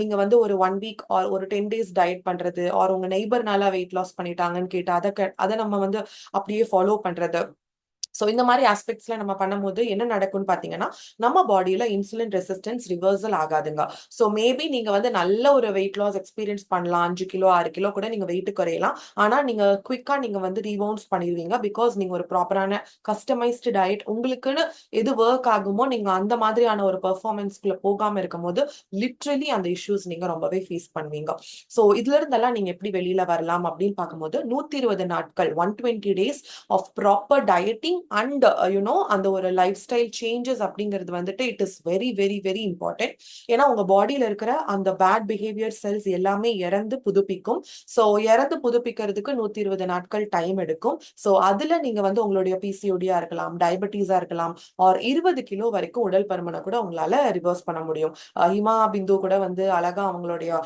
நீங்க வந்து ஒரு 1 வீக் ஆர் ஒரு 10 days டயட் பண்றது, ஆர் உங்க நெய்பர்னால வெயிட் லாஸ் பண்ணிட்டாங்கன்னு கேட்டு அதை நம்ம வந்து அப்படியே ஃபாலோ பண்றது. ஸோ இந்த மாதிரி ஆஸ்பெக்ட்ஸ்ல நம்ம பண்ணும்போது என்ன நடக்கும்னு பாத்தீங்கன்னா நம்ம பாடியில இன்சுலின் ரெசிஸ்டன்ஸ் ரிவர்சல் ஆகாதுங்க. ஸோ மேபி நீங்க வந்து நல்ல ஒரு வெயிட் லாஸ் எக்ஸ்பீரியன்ஸ் பண்ணலாம், 5 கிலோ 6 கிலோ கூட நீங்க வெயிட் குறையலாம். ஆனா நீங்க குவிக்கா நீங்க வந்து ரீபவுன்ஸ் பண்ணிடுவீங்க. பிகாஸ் நீங்க ஒரு ப்ராப்பரான கஸ்டமைஸ்டு டயட் உங்களுக்குன்னு எது ஒர்க் ஆகுமோ நீங்க அந்த மாதிரியான ஒரு பெர்ஃபார்மன்ஸ்குள்ள போகாம இருக்கும் போது லிட்ரலி அந்த இஷ்யூஸ் நீங்க ரொம்பவே ஃபேஸ் பண்ணுவீங்க. ஸோ இதுல இருந்தெல்லாம் நீங்க எப்படி வெளியில வரலாம் அப்படின்னு பார்க்கும்போது 120 நாட்கள் 120 days of proper dieting and அந்த ஒரு லைஃப் ஸ்டைல் சேஞ்சஸ் அப்படிங்கிறது வந்துட்டு it is very very very important. ஏன்னா உங்க பாடியில இருக்கிற அந்த பேட் பிஹேவியர் செல்ஸ் எல்லாமே இறந்து புதுப்பிக்கும். ஸோ இறந்து புதுப்பிக்கிறதுக்கு 120 நாட்கள் டைம் எடுக்கும். ஸோ அதுல நீங்க வந்து உங்களுடைய பிசிஓடியா இருக்கலாம், டயபெட்டிஸா இருக்கலாம், ஆர் 20 கிலோ வரைக்கும் உடல் பருமனை கூட உங்களால ரிவர்ஸ் பண்ண முடியும். ஹிமா பிந்து கூட வந்து அழகா அவங்களுடைய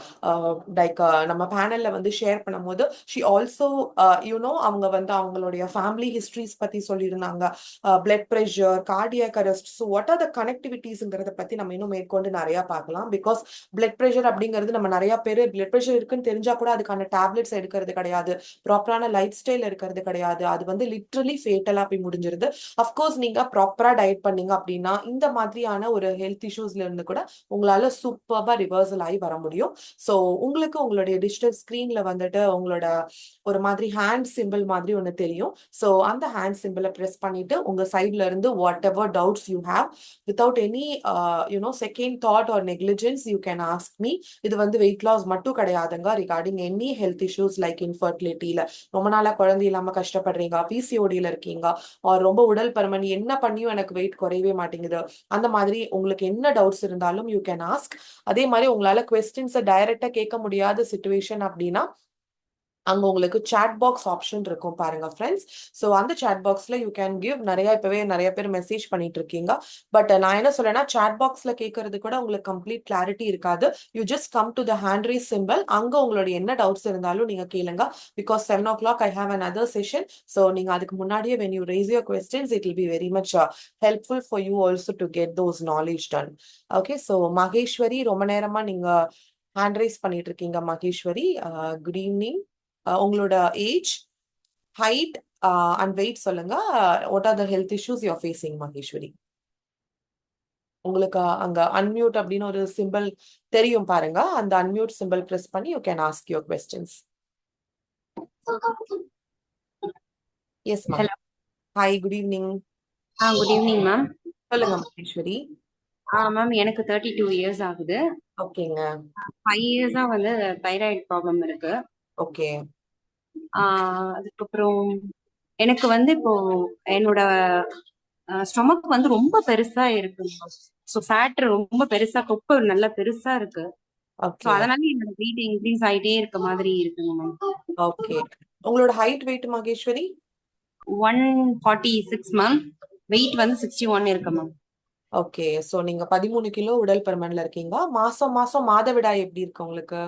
லைக் நம்ம பேனல்ல வந்து ஷேர் பண்ணும்போது ஷி ஆல்சோ அவங்க வந்து அவங்களுடைய ஃபேமிலி ஹிஸ்டரிஸ் பத்தி சொல்லியிருந்தாங்க. Blood pressure, cardiac arrest. So what are the கனெக்டிவிட்டிஸ்ங்கிறத பத்தி நம்ம இன்னும் மேற்கொண்டு நிறைய பார்க்கலாம். பிகாஸ் பிளட் பிரஷர் அப்படிங்கிறது நம்ம நிறைய பேர் பிளட் பிரஷர் இருக்குன்னு தெரிஞ்சா கூட அதுக்கான டேப்லெட்ஸ் எடுக்கிறது கிடையாது, ப்ராப்பரான லைஃப் ஸ்டைல் இருக்கிறது கிடையாது. அது வந்து லிட்ரலி ஃபேட்டலா போய் முடிஞ்சிருது. அஃப்கோர்ஸ் நீங்க ப்ராப்பரா டயட் பண்ணீங்க அப்படின்னா இந்த மாதிரியான ஒரு ஹெல்த் இஷ்யூஸ்ல இருந்து கூட உங்களால சூப்பர்பா ரிவர்சல் ஆகி வர முடியும். ஸோ உங்களுக்கு உங்களுடைய டிஜிட்டல் ஸ்கிரீன்ல வந்துட்டு உங்களோட ஒரு மாதிரி ஹேண்ட் சிம்பிள் மாதிரி ஒன்று தெரியும். ஸோ அந்த ஹேண்ட் சிம்பிளை ப்ரெஸ் பண்ணிட்டு உங்க சைட்ல இருந்து whatever doubts you have without any second thought or negligence you can ask me. இது வந்து வெயிட் லாஸ் மட்டும் கிடையாதுங்க, regarding any health issues like இன்ஃபர்டிலிட்டியில ரொம்ப நாளா குழந்தை இல்லாம கஷ்டப்படுறீங்க, பிசிஓடியில இருக்கீங்க, ஆர் ரொம்ப உடல் பருமன் என்ன பண்ணியும் எனக்கு வெயிட் குறையவே மாட்டேங்குது, அந்த மாதிரி உங்களுக்கு என்ன டவுட்ஸ் இருந்தாலும் யூ கேன் ஆஸ்க். அதே மாதிரி உங்களால குவெஸ்டின்ஸை டைரக்டா கேட்க முடியாத சிச்சுவேஷன் அப்படின்னா அங்க உங்களுக்கு சாட் பாக்ஸ் ஆப்ஷன் இருக்கும் பாருங்க ஃப்ரெண்ட்ஸ். ஸோ அந்த சாட் பாக்ஸ்ல யூ கேன் கிவ். இப்பவே நிறைய பேர் மெசேஜ் பண்ணிட்டு இருக்கீங்க. பட் நான் என்ன சொல்றேன்னா சாட் பாக்ஸ்ல கேட்கறது கூட உங்களுக்கு கம்ப்ளீட் கிளாரிட்டி இருக்காது. You just come to the hand rice simple. அங்க உங்களுடைய என்ன டவுட்ஸ் இருந்தாலும் நீங்க கேளுங்க. Because 7 o'clock I have another session. So நீங்க அதுக்கு முன்னாடியே when you raise your questions it will be very much helpful for you also to get those knowledge done. Okay, so Maheswari ரொம்ப நேரமா நீங்க ஹேண்ட் ரைஸ் பண்ணிட்டு இருக்கீங்க மகேஸ்வரி. Good evening. உங்களோட age, height and weight சொல்லுங்க. What are the health issues you are facing Maheswari? உங்களுக்கு அங்க unmute அப்படின்னு ஒரு சிம்பிள் தெரியும் பாருங்க. அந்த அன்மியூட் சிம்பிள் பிரஸ் பண்ணி you can ask your questions. Yes ma'am. Hello. Hi, good evening. Good evening ma'am. சொல்லுங்க மகேஸ்வரி. மேம் எனக்கு 32 இயர்ஸ் ஆகுது. ஓகேங்க. 5 இயர்ஸா வந்து தைராய்டு ப்ராப்ளம் இருக்கு. ஓகே. அதுக்கப்புறம் எனக்கு வந்து இப்போ என்னோட ஸ்டொமக் வந்து ரொம்ப பெருசா இருக்கு. ஸோ ஃபேட் ரொம்ப பெருசா, கொப்பு நல்லா பெருசா இருக்கு. So okay. அதனால என்னோட வெயிட் இன்க்ரீஸ் ஆயிட்டே இருக்க மாதிரி இருக்குங்க மேம். ஓகே. உங்களோட height weight Maheswari? 146 ma'am. Weight வந்து 61 இருக்கு மேம். ஓகே. சோ நீங்க 13 கிலோ உடல் பருமன்ல இருக்கீங்க. மாசம் மாசம் மாதவிடாய் எப்படி இருக்கு உங்களுக்கு?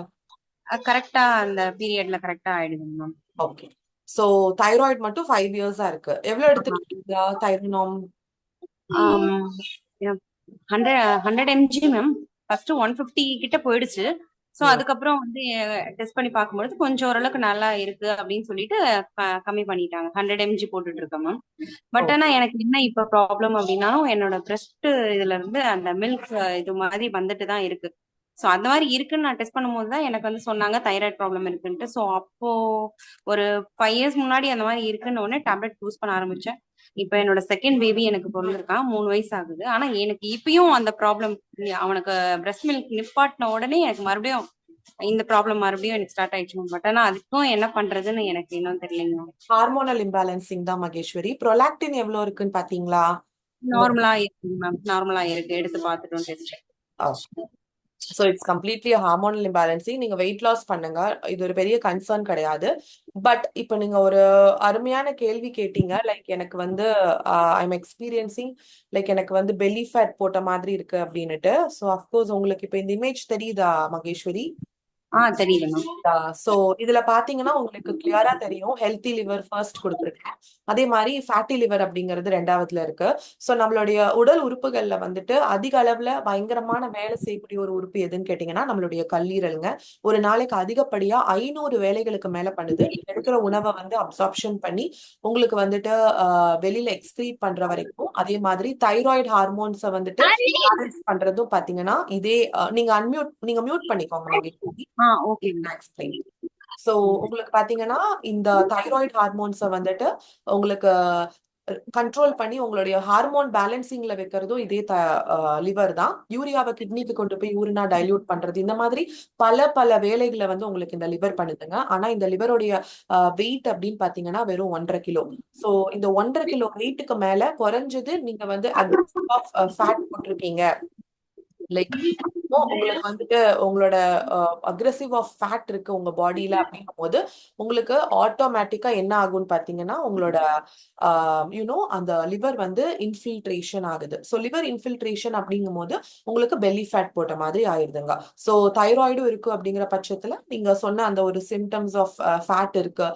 கரெக்டா அந்த பீரியட்ல கரெக்டா ஆயிடுதுங்க மேம். ஓகே. சோ தைராய்டு மட்டும் 5 இயர்ஸா இருக்கு. எவ்வளவு எடுத்துட்டு இருக்கீங்க தைரோனாம்? 100 mg மேம். ஃபர்ஸ்ட் 150 கிட்ட போயிடுச்சு. ஸோ அதுக்கப்புறம் வந்து டெஸ்ட் பண்ணி பார்க்கும்போது கொஞ்சம் ஓரளவுக்கு நல்லா இருக்கு அப்படின்னு சொல்லிட்டு கம்மி பண்ணிட்டாங்க. 100 mg போட்டுட்டு இருக்கேன் மேம். பட் ஆனா எனக்கு என்ன இப்ப ப்ராப்ளம் அப்படின்னாலும் என்னோட பிரஸ்ட் இதுல இருந்து அந்த மில்க் இது மாதிரி வந்துட்டு தான் இருக்கு. ஸோ அந்த மாதிரி இருக்குன்னு நான் டெஸ்ட் பண்ணும்போது தான் எனக்கு வந்து சொன்னாங்க தைராய்டு ப்ராப்ளம் இருக்குன்ட்டு. ஸோ அப்போ ஒரு 5 இயர்ஸ் முன்னாடி அந்த மாதிரி இருக்குன்னு உடனே டேப்லெட் யூஸ் பண்ண ஆரம்பிச்சேன். இப்ப என்னோட செகண்ட் பேபி எனக்கு பிறந்திருக்கான். 3 வயசு ஆகுது. ஆனா எனக்கு இப்பயும் அந்த ப்ராப்ளம், அவனுக்கு பிரஸ்ட் மில்க் நிப்பாட்டின உடனே எனக்கு மறுபடியும் இந்த ப்ராப்ளம் மறுபடியும் எனக்கு ஸ்டார்ட் ஆயிடுச்சு. பட் ஆனா அதுக்கும் என்ன பண்றதுன்னு எனக்கு இன்னும் தெரியலைங்க. ஹார்மோனல் இம்பேலன்சிங் தான் மகேஸ்வரி. ப்ரொலாக்டின் எவ்வளவு இருக்குன்னு பாத்தீங்களா? நார்மலா இருக்கு மேம். நார்மலா இருக்கு. எடுத்து பார்த்துட்டோம் test. So it's completely hormonal imbalancing. நீங்க வெயிட் லாஸ் பண்ணுங்க, இது ஒரு பெரிய கன்சர்ன் கிடையாது. பட் இப்போ நீங்க ஒரு அருமையான கேள்வி கேட்டீங்க. லைக் எனக்கு வந்து ஐம் எக்ஸ்பீரியன்சிங், லைக் எனக்கு வந்து பெல்லி ஃபேட் போட்ட மாதிரி இருக்கு அப்படின்னுட்டு. ஸோ அஃப்கோர்ஸ் உங்களுக்கு இப்போ இந்த இமேஜ் தெரியுதா மகேஸ்வரி? தெரியுது மேம். சோ இதுல பாத்தீங்கன்னா உங்களுக்கு கிளியரா தெரியும். ஹெல்த்தி லிவர் ஃபர்ஸ்ட் கொடுத்துருக்கேன், அதே மாதிரி ஃபேட்டி லிவர் அப்படிங்கிறது ரெண்டாவதுல இருக்கு. சோ நம்மளுடைய உடல் உறுப்புகள்ல வந்துட்டு அதிக அளவுல பயங்கரமான வேலை செய்யக்கூடிய ஒரு உறுப்பு எதுன்னு கேட்டீங்கன்னா நம்மளுடைய கல்லீரலுங்க. ஒரு நாளைக்கு அதிகப்படியா 500 வேலைகளுக்கு மேல பண்ணுது. எடுக்கிற உணவை வந்து அப்சார்ப்ஷன் பண்ணி உங்களுக்கு வந்துட்டு வெளியில எக்ஸ்கிரீட் பண்ற வரைக்கும். அதே மாதிரி தைராய்டு ஹார்மோன்ஸை வந்துட்டு பேலன்ஸ் பண்றதும் பாத்தீங்கன்னா இதே. நீங்க மியூட் பண்ணிக்கோங்க மகேஸ்வரி. ஓகே. சோ உங்களுக்கு பாத்தீங்கன்னா இந்த தைராய்டு ஹார்மோன்ஸை வந்துட்டு உங்களுக்கு கண்ட்ரோல் பண்ணி உங்களுடைய ஹார்மோன் பேலன்சிங்ல வைக்கிறதும் இதே லிவர் தான். யூரியாவை கிட்னிக்கு கொண்டு போய் யூரினா டைல்யூட் பண்றது, இந்த மாதிரி பல பல வேலைகளை வந்து உங்களுக்கு இந்த லிவர் பண்ணுதுங்க. ஆனா இந்த லிவருடைய வெயிட் அப்படின்னு பாத்தீங்கன்னா வெறும் 1.5 கிலோ. சோ இந்த 1.5 கிலோ வெயிட்டுக்கு மேல குறைஞ்சது நீங்க வந்து ஃபேட் போட்டிருக்கீங்க, லைக் உங்களுக்கு வந்துட்டு உங்களோட அக்ரெசிவ் ஆஃப் ஃபேட் இருக்கு உங்க பாடியில அப்படிங்கும் போது உங்களுக்கு ஆட்டோமேட்டிக்கா என்ன ஆகும்னு பாத்தீங்கன்னா உங்களோட யூனோ அந்த லிவர் வந்து இன்ஃபில்ட்ரேஷன் ஆகுது. ஸோ லிவர் இன்ஃபில்ட்ரேஷன் அப்படிங்கும் போது உங்களுக்கு பெல்லி ஃபேட் போட்ட மாதிரி ஆயிடுதுங்க. ஸோ தைராய்டும் இருக்கு அப்படிங்கிற பட்சத்துல நீங்க சொன்ன அந்த ஒரு சிம்டம்ஸ் ஆஃப் ஃபேட் இருக்கு,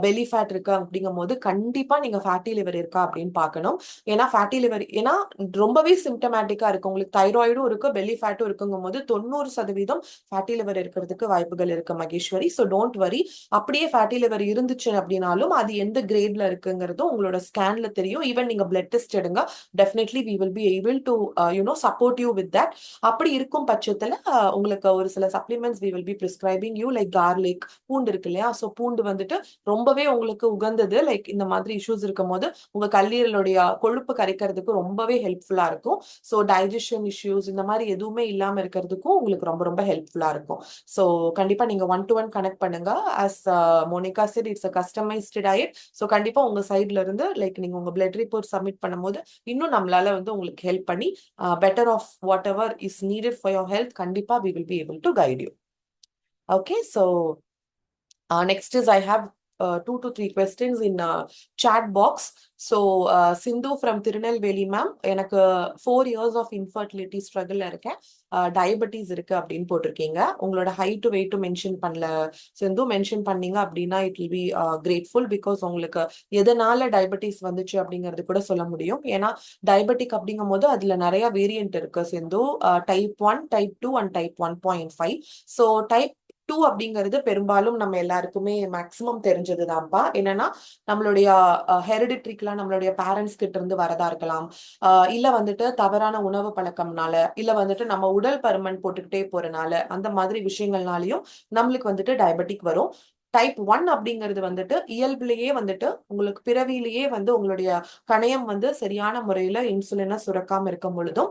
பெல்லி ஃபேட் இருக்கு அப்படிங்கும் போது கண்டிப்பா நீங்க ஃபேட்டி லிவர் இருக்கா அப்படின்னு பார்க்கணும். ஏன்னா ஃபேட்டி லிவர் ஏன்னா ரொம்பவே சிம்டமேட்டிக்கா இருக்கு. உங்களுக்கு தைராய்டும் இருக்கு, பெல்லி ஃபேட்டும் இருக்குங்கும் போது 90% ஃபேட்டி லிவர் இருக்கிறதுக்கு வாய்ப்புகள் இருக்கு மகேஸ்வரி. So don't worry. அப்படியே ஃபேட்டி லிவர் இருந்துச்சு அப்படின்னாலும் அது எந்த கிரேட்ல இருக்குங்கிறதும் உங்களோட ஸ்கேன்ல தெரியும். ஈவன் நீங்க பிளட் டெஸ்ட் எடுங்க, definitely we will be able to support you with that. அப்படி இருக்கும் பட்சத்துல உங்களுக்கு ஒரு சில supplements we will be prescribing you, like garlic, பூண்டு இருக்கு இல்லையா? ஸோ பூண்டு வந்துட்டு ரொம்பவே உங்களுக்கு உகந்தது. லைக் இந்த மாதிரி இஷ்யூஸ் இருக்கும் போது உங்க கல்லீரலுடைய கொழுப்பு கரைக்கிறதுக்கு ரொம்பவே ஹெல்ப்ஃபுல்லா இருக்கும். ஸோ டைஜஷன் இஷ்யூஸ் இந்த மாதிரி எதுவுமே இல்லாம இருக்கிறதுக்கும் உங்களுக்கு ரொம்ப ரொம்ப ஹெல்ப்ஃபுல்லா இருக்கும். ஸோ கண்டிப்பா நீங்க 1-to-1 கனெக்ட் பண்ணுங்க. As Monica said, it's a customized diet. ஸோ கண்டிப்பா உங்க சைட்ல இருந்து லைக் நீங்க உங்க பிளட் ரிப்போர்ட் சப்மிட் பண்ணும்போது இன்னும் நம்மளால வந்து உங்களுக்கு ஹெல்ப் பண்ணி better of whatever is needed for your health கண்டிப்பா we will be able to guide you. Okay, so next is I have 2 to 3 questions in chat box. So Sindhu from Tirunelveli ma'am, எனக்கு 4 years of infertility struggle இருக்கேன், diabetes இருக்கு அப்படின்னு போட்டிருக்கீங்க. உங்களோட height wait mention பண்ணல சிந்து. Mention பண்ணீங்க அப்படின்னா it will be grateful, because உங்களுக்கு எதனால டயபெட்டிஸ் வந்துச்சு அப்படிங்கிறது கூட சொல்ல முடியும். ஏன்னா டயபெட்டிக் அப்படிங்கும் போது அதுல நிறைய வேரியன்ட் இருக்கு Sindhu. Type 1, type 2 and type 1.5. So type 2 அப்படிங்கிறது பெரும்பாலும் நம்ம எல்லாருக்குமே மேக்சிமம் தெரிஞ்சதுதான்ப்பா. என்னன்னா நம்மளுடைய ஹெரிடிட்ரிக்கெல்லாம் நம்மளுடைய பேரண்ட்ஸ் கிட்ட இருந்து வரதா இருக்கலாம், இல்ல வந்துட்டு தவறான உணவு பழக்கம்னால, இல்ல வந்துட்டு நம்ம உடல் பருமன் போட்டுக்கிட்டே போறனால, அந்த மாதிரி விஷயங்கள்னாலையும் நம்மளுக்கு வந்துட்டு டயபெட்டிக் வரும். டைப் 1 அப்படிங்கிறது வந்துட்டு இயல்புலயே வந்துட்டு உங்களுக்கு பிறவியிலேயே வந்து உங்களுடைய கணையம் வந்து சரியான முறையில இன்சுலினை சுரக்காம இருக்கும் பொழுதும்,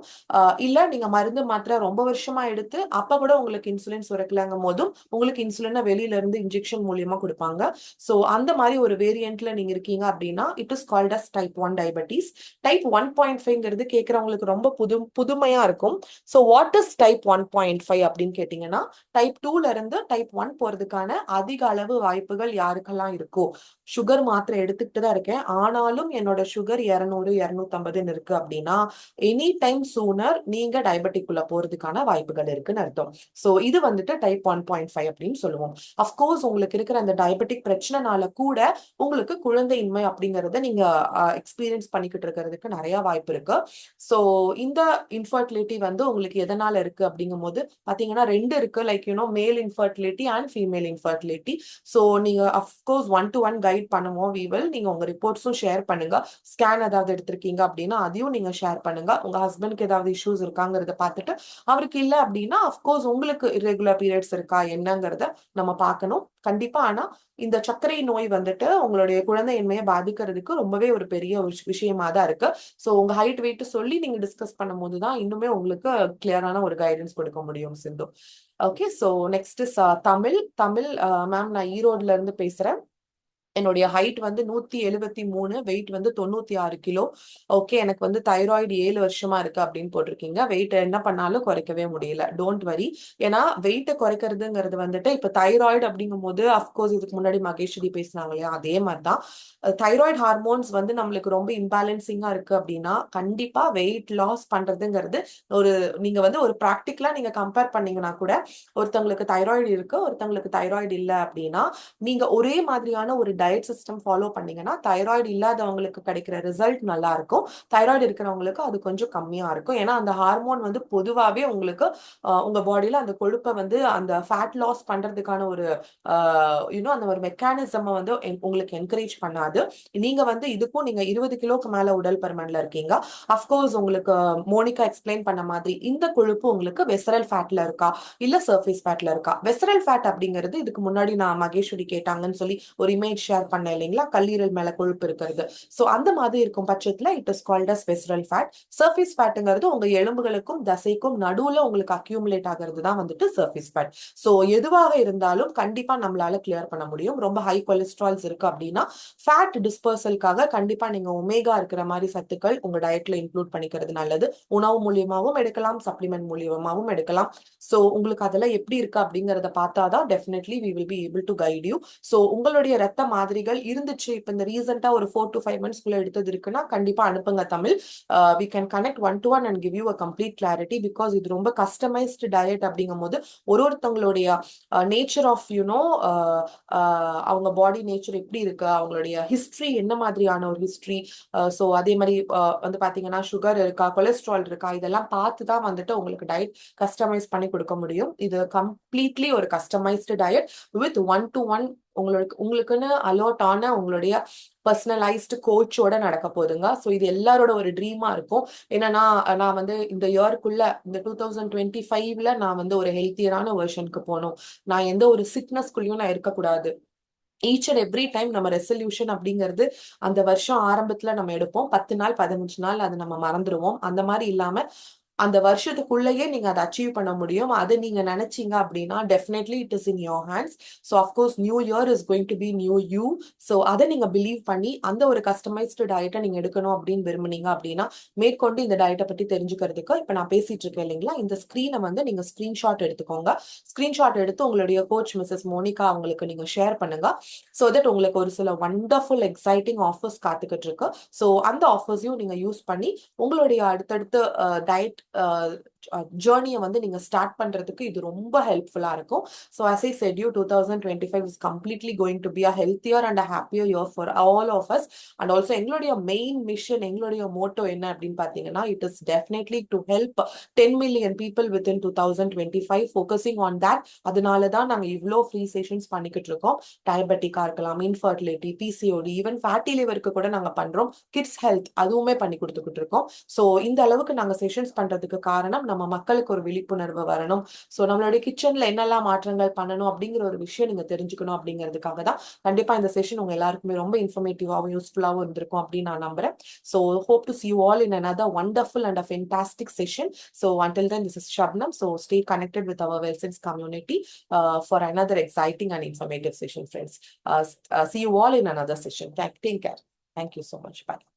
இல்ல நீங்க மருந்து மாத்திரை ரொம்ப வருஷமா எடுத்து அப்ப கூட உங்களுக்கு இன்சுலின் சுரக்கலங்கும் போதும் உங்களுக்கு இன்சுலினை வெளியில இருந்து இன்ஜெக்ஷன் மூலியமா கொடுப்பாங்க. சோ அந்த மாதிரி ஒரு வேரியன்ட்ல நீங்க இருக்கீங்க அப்படின்னா it is called as type 1 diabetes. Type 1.5ங்கிறது கேட்கறவங்களுக்கு ரொம்ப புதுமையா இருக்கும். சோ வாட் இஸ் டைப் 1.5 அப்படின்னு கேட்டீங்கன்னா, டைப் 2ல இருந்து டைப் 1 போறதுக்கான அதிக அளவு வாய்ப்புகள் யாருக்கெல்லாம் இருக்கோ, சுகர் மாத்திரை எடுத்துக்கிட்டு தான் இருக்கேன் ஆனாலும் என்னோட சுகர் 200 250 இருக்கு அப்படின்னா எனி டைம் சூனர் நீங்க டயபெட்டிக் உள்ள போறதுக்கான வாய்ப்புகள் இருக்குன்னு அர்த்தம். சோ இது வந்துட்டு டைப் 1.5 அப்படின்னு சொல்லுவோம். அஃப்கோர்ஸ் உங்களுக்கு இருக்கிற அந்த டயபெட்டிக் பிரச்சனைனால கூட உங்களுக்கு குழந்தையின்மை அப்படிங்கறத நீங்க எக்ஸ்பீரியன்ஸ் பண்ணிக்கிட்டு இருக்கிறதுக்கு நிறைய வாய்ப்பு இருக்கு. சோ இந்த இன்ஃபர்டிலிட்டி வந்து உங்களுக்கு எதனால இருக்கு அப்படிங்கும் போது பாத்தீங்கன்னா 2 இருக்கு, லைக் மேல் infertility and female infertility. So நீங்க அஃப்கோர்ஸ் 1-to-1 கைட் பண்ணுவோம். நீங்க உங்க ரிப்போர்ட்ஸும் ஷேர் பண்ணுங்க. ஸ்கேன் ஏதாவது எடுத்திருக்கீங்க அப்படின்னா அதையும் நீங்க ஷேர் பண்ணுங்க. உங்க ஹஸ்பண்ட்க்கு ஏதாவது இஷ்யூஸ் இருக்காங்கிறத பார்த்துட்டு, அவருக்கு இல்ல அப்படின்னா அஃப்கோர்ஸ் உங்களுக்கு இரெகுலர் பீரியட்ஸ் இருக்கா என்னங்கிறத நம்ம பார்க்கணும் கண்டிப்பா. ஆனா இந்த சர்க்கரை நோய் வந்துட்டு உங்களுடைய குழந்தையின்மையை பாதிக்கிறதுக்கு ரொம்பவே ஒரு பெரிய விஷயமா தான் இருக்கு. சோ உங்க ஹைட் வெயிட் சொல்லி நீங்க டிஸ்கஸ் பண்ணும் போதுதான் இன்னுமே உங்களுக்கு கிளியரான ஒரு கைடன்ஸ் கொடுக்க முடியும் Sindhu. Okay, so next is Tamil. Ma'am, நான் ஈரோடுல இருந்து பேசுறேன். என்னுடைய ஹைட் வந்து 173, வெயிட் வந்து 96 கிலோ. ஓகே, எனக்கு வந்து தைராய்டு 7 வருஷமா இருக்கு அப்படின்னு போட்டிருக்கீங்க. வெயிட் என்ன பண்ணாலும் குறைக்கவே முடியல. Don't worry. ஏன்னா வெயிட்டை குறைக்கிறதுங்கிறது வந்துட்டு இப்ப தைராய்டு அப்படிங்கும் போது அஃப்கோர்ஸ் இதுக்கு முன்னாடி மகேஸ்வரி பேசினாங்க இல்லையா, அதே மாதிரிதான் தைராய்டு ஹார்மோன்ஸ் வந்து நம்மளுக்கு ரொம்ப இம்பேலன்சிங்கா இருக்கு அப்படின்னா கண்டிப்பா வெயிட் லாஸ் பண்றதுங்கிறது நீங்க வந்து ஒரு ப்ராக்டிக்கலா நீங்க கம்பேர் பண்ணீங்கன்னா கூட, ஒருத்தவங்களுக்கு தைராய்டு இருக்கு ஒருத்தவங்களுக்கு தைராய்டு இல்லை அப்படின்னா நீங்க ஒரே மாதிரியான ஒரு டயட் சிஸ்டம் ஃபாலோ பண்ணீங்கன்னா தைராய்டு இல்லாதவங்களுக்கு கிடைக்கிற ரிசல்ட் நல்லா இருக்கும், தைராய்டு இருக்கிறவங்களுக்கு அது கொஞ்சம் கம்மியா இருக்கும். ஏன்னா அந்த ஹார்மோன் வந்து பொதுவாவே உங்களுக்கு உங்க பாடியில அந்த கொழுப்பை வந்து அந்த ஃபேட் லாஸ் பண்றதுக்கான ஒரு அந்த ஒரு மெக்கானிசம் வந்து உங்களுக்கு என்கரேஜ் பண்ணாது. நீங்க வந்து இதுக்கும் நீங்க 20 கிலோக்கு மேல உடல் பருமன்ல இருக்கீங்க. அஃப்கோர்ஸ் உங்களுக்கு மோனிகா எக்ஸ்பிளைன் பண்ண மாதிரி இந்த கொழுப்பு உங்களுக்கு வெசரல் ஃபேட்ல இருக்கா இல்ல சர்ஃபேஸ் ஃபேட்ல இருக்கா? வெசரல் ஃபேட் அப்படிங்கிறது இதுக்கு முன்னாடி நான் மகேஸ்வரி கேட்டாங்கன்னு சொல்லி ஒரு இமேஜ் ஷேர் பண்ண இல்லைங்களா, கல்லீரல் மேல கொழுப்பு இருக்கிறது. சோ அந்த மாதிரி இருக்கும் பட்சத்துல it is called as visceral fat. Surface ஃபேட்ங்கிறது உங்க எலும்புகளுக்கும் தசைக்கும் நடுவுல உங்களுக்கு அக்யூமுலேட் ஆகிறது தான் வந்துட்டு சர்ஃபேஸ் ஃபேட். சோ எதுவாக இருந்தாலும் கண்டிப்பா நம்மளால கிளியர் பண்ண முடியும். ரொம்ப ஹை கொலஸ்ட்ரால்ஸ் இருக்கு அப்படின்னா ஃபேட் டிஸ்பர்சலுக்காக கண்டிப்பா நீங்க ஒமேகா இருக்கிற மாதிரி சத்துக்கள் உங்க டயட்ல இன்க்ளூட் பண்ணிக்கிறது நல்லது. உணவு மூலியமாவும் எடுக்கலாம், சப்ளிமெண்ட் மூலியமாவும் எடுக்கலாம். சோ உங்களுக்கு அதெல்லாம் எப்படி இருக்கு அப்படிங்கறத பார்த்தாதான் definitely we will be able to guide you. So உங்களுடைய ரத்த மாதிரிகள் இருந்துச்சு இப்ப இந்த ரீசெண்டா ஒரு 4 to 5 months குள்ள எடுத்தது இருக்குன்னா கண்டிப்பா அனுப்புங்க Tamil. we can connect 1-to-1 and give you a complete clarity, because இது ரொம்ப கஸ்டமைஸ்டு டயட் அப்படிங்கும் போது ஒருத்தவங்களுடைய நேச்சர் ஆஃப் அவங்க பாடி நேச்சர் எப்படி இருக்கு, அவங்களுடைய ஹிஸ்டரி என்ன மாதிரியான ஒரு ஹிஸ்டரி, சோ அதே மாதிரி வந்து பாத்தீங்கன்னா சுகர் இருக்கா கொலஸ்ட்ரால் இருக்கா இதெல்லாம் பார்த்துதான் வந்துட்டு உங்களுக்கு டயட் கஸ்டமைஸ் பண்ணி கொடுக்க முடியும். இது கம்ப்ளீட்லி ஒரு கஸ்டமைஸ்டு டயட் வித் 1-to-1 உங்களுக்குன்னு அலோட் ஆன உங்களுடைய பர்சனலைஸ்டு கோச்சோட நடக்க போகுதுங்க. ஸோ இது எல்லாரோட ஒரு ட்ரீமா இருக்கும். என்னன்னா நான் வந்து இந்த இயர்க்குள்ள இந்த 2025ல நான் வந்து ஒரு ஹெல்த்தியரான வெர்ஷனுக்கு போகணும், நான் எந்த ஒரு சிக்னஸ்குள்ளேயும் நான் இருக்கக்கூடாது. ஈச் அண்ட் எவ்ரி டைம் நம்ம ரெசல்யூஷன் அப்படிங்கிறது அந்த வருஷம் ஆரம்பத்துல நம்ம எடுப்போம், 10 நாள் 15 நாள் அது நம்ம மறந்துடுவோம். அந்த மாதிரி இல்லாம அந்த வருஷத்துக்குள்ளேயே நீங்க அதை அச்சீவ் பண்ண முடியும். அது நீங்க நினைச்சீங்க அப்படின்னா definitely it is in your hands. So of course new year is going to be new you. So அதை நீங்க பிலீவ் பண்ணி அந்த ஒரு கஸ்டமைஸ்டு டயட்டை நீங்க எடுக்கணும் அப்படின்னு விரும்புனீங்க அப்படின்னா மேற்கொண்டு இந்த டயட்டை பத்தி தெரிஞ்சுக்கிறதுக்கு இப்ப நான் பேசிட்டு இருக்கேன் இல்லைங்களா, இந்த ஸ்கிரீனை வந்து நீங்க ஸ்கிரீன்ஷாட் எடுத்துக்கோங்க. ஸ்கிரீன்ஷாட் எடுத்து உங்களுடைய கோச் மிஸ்ஸஸ் மோனிகா அவங்களுக்கு நீங்க ஷேர் பண்ணுங்க. ஸோ தட் உங்களுக்கு ஒரு சில வண்டர்ஃபுல் எக்ஸைட்டிங் ஆஃபர்ஸ் காத்துக்கிட்டு இருக்கு. ஸோ அந்த ஆஃபர்ஸையும் நீங்க யூஸ் பண்ணி உங்களுடைய அடுத்தடுத்த டயட் ஜேர்னியை வந்து நீங்க ஸ்டார்ட் பண்றதுக்கு இது ரொம்ப ஹெல்ப்ஃபுல்லா இருக்கும். So as I said you 2025 is completely going to be a healthier and a happier year for all of us. And also எங்களுடைய மெயின் மிஷன், எங்களுடைய மோட்டோ என்ன அப்படின்னு பாத்தீங்கன்னா, it is definitely to help 10 million people within 2025, focusing on that. அதனால தான் நாங்க இவ்வளோ free sessions பண்ணிக்கிட்டு இருக்கோம். டயபெட்டிக்கா இருக்கலாம், இன்ஃபர்டிலிட்டி, பிசிஓடி, ஈவன் ஃபேட்டி லிவருக்கு கூட நாங்க பண்றோம். கிட்ஸ் ஹெல்த் அதுவுமே பண்ணி கொடுத்துக்கிட்டு இருக்கோம். ஸோ இந்த அளவுக்கு நாங்க செஷன்ஸ் பண்றதுக்கு காரணம் நம்ம மக்களுக்கு ஒரு விழிப்புணர்வு வரணும். ஸோ நம்மளுடைய கிச்சன்ல என்னெல்லாம் மாற்றங்கள் பண்ணணும் அப்படிங்கிற ஒரு விஷயம் நீங்க தெரிஞ்சுக்கணும் அப்படிங்கிறதுக்காக தான். கண்டிப்பா இந்த செஷன் உங்க எல்லாருக்குமே ரொம்ப இன்ஃபர்மேட்டிவாகவும் யூஸ்ஃபுல்லாகவும் இருந்திருக்கும் அப்படின்னு நான் நம்புறேன். So hope to see you all in another wonderful and a fantastic session. So until then, this is Shabnam. So stay connected with our WellSense community for another exciting and informative session, friends. See you all in another session. Take care. Thank you so much. Bye.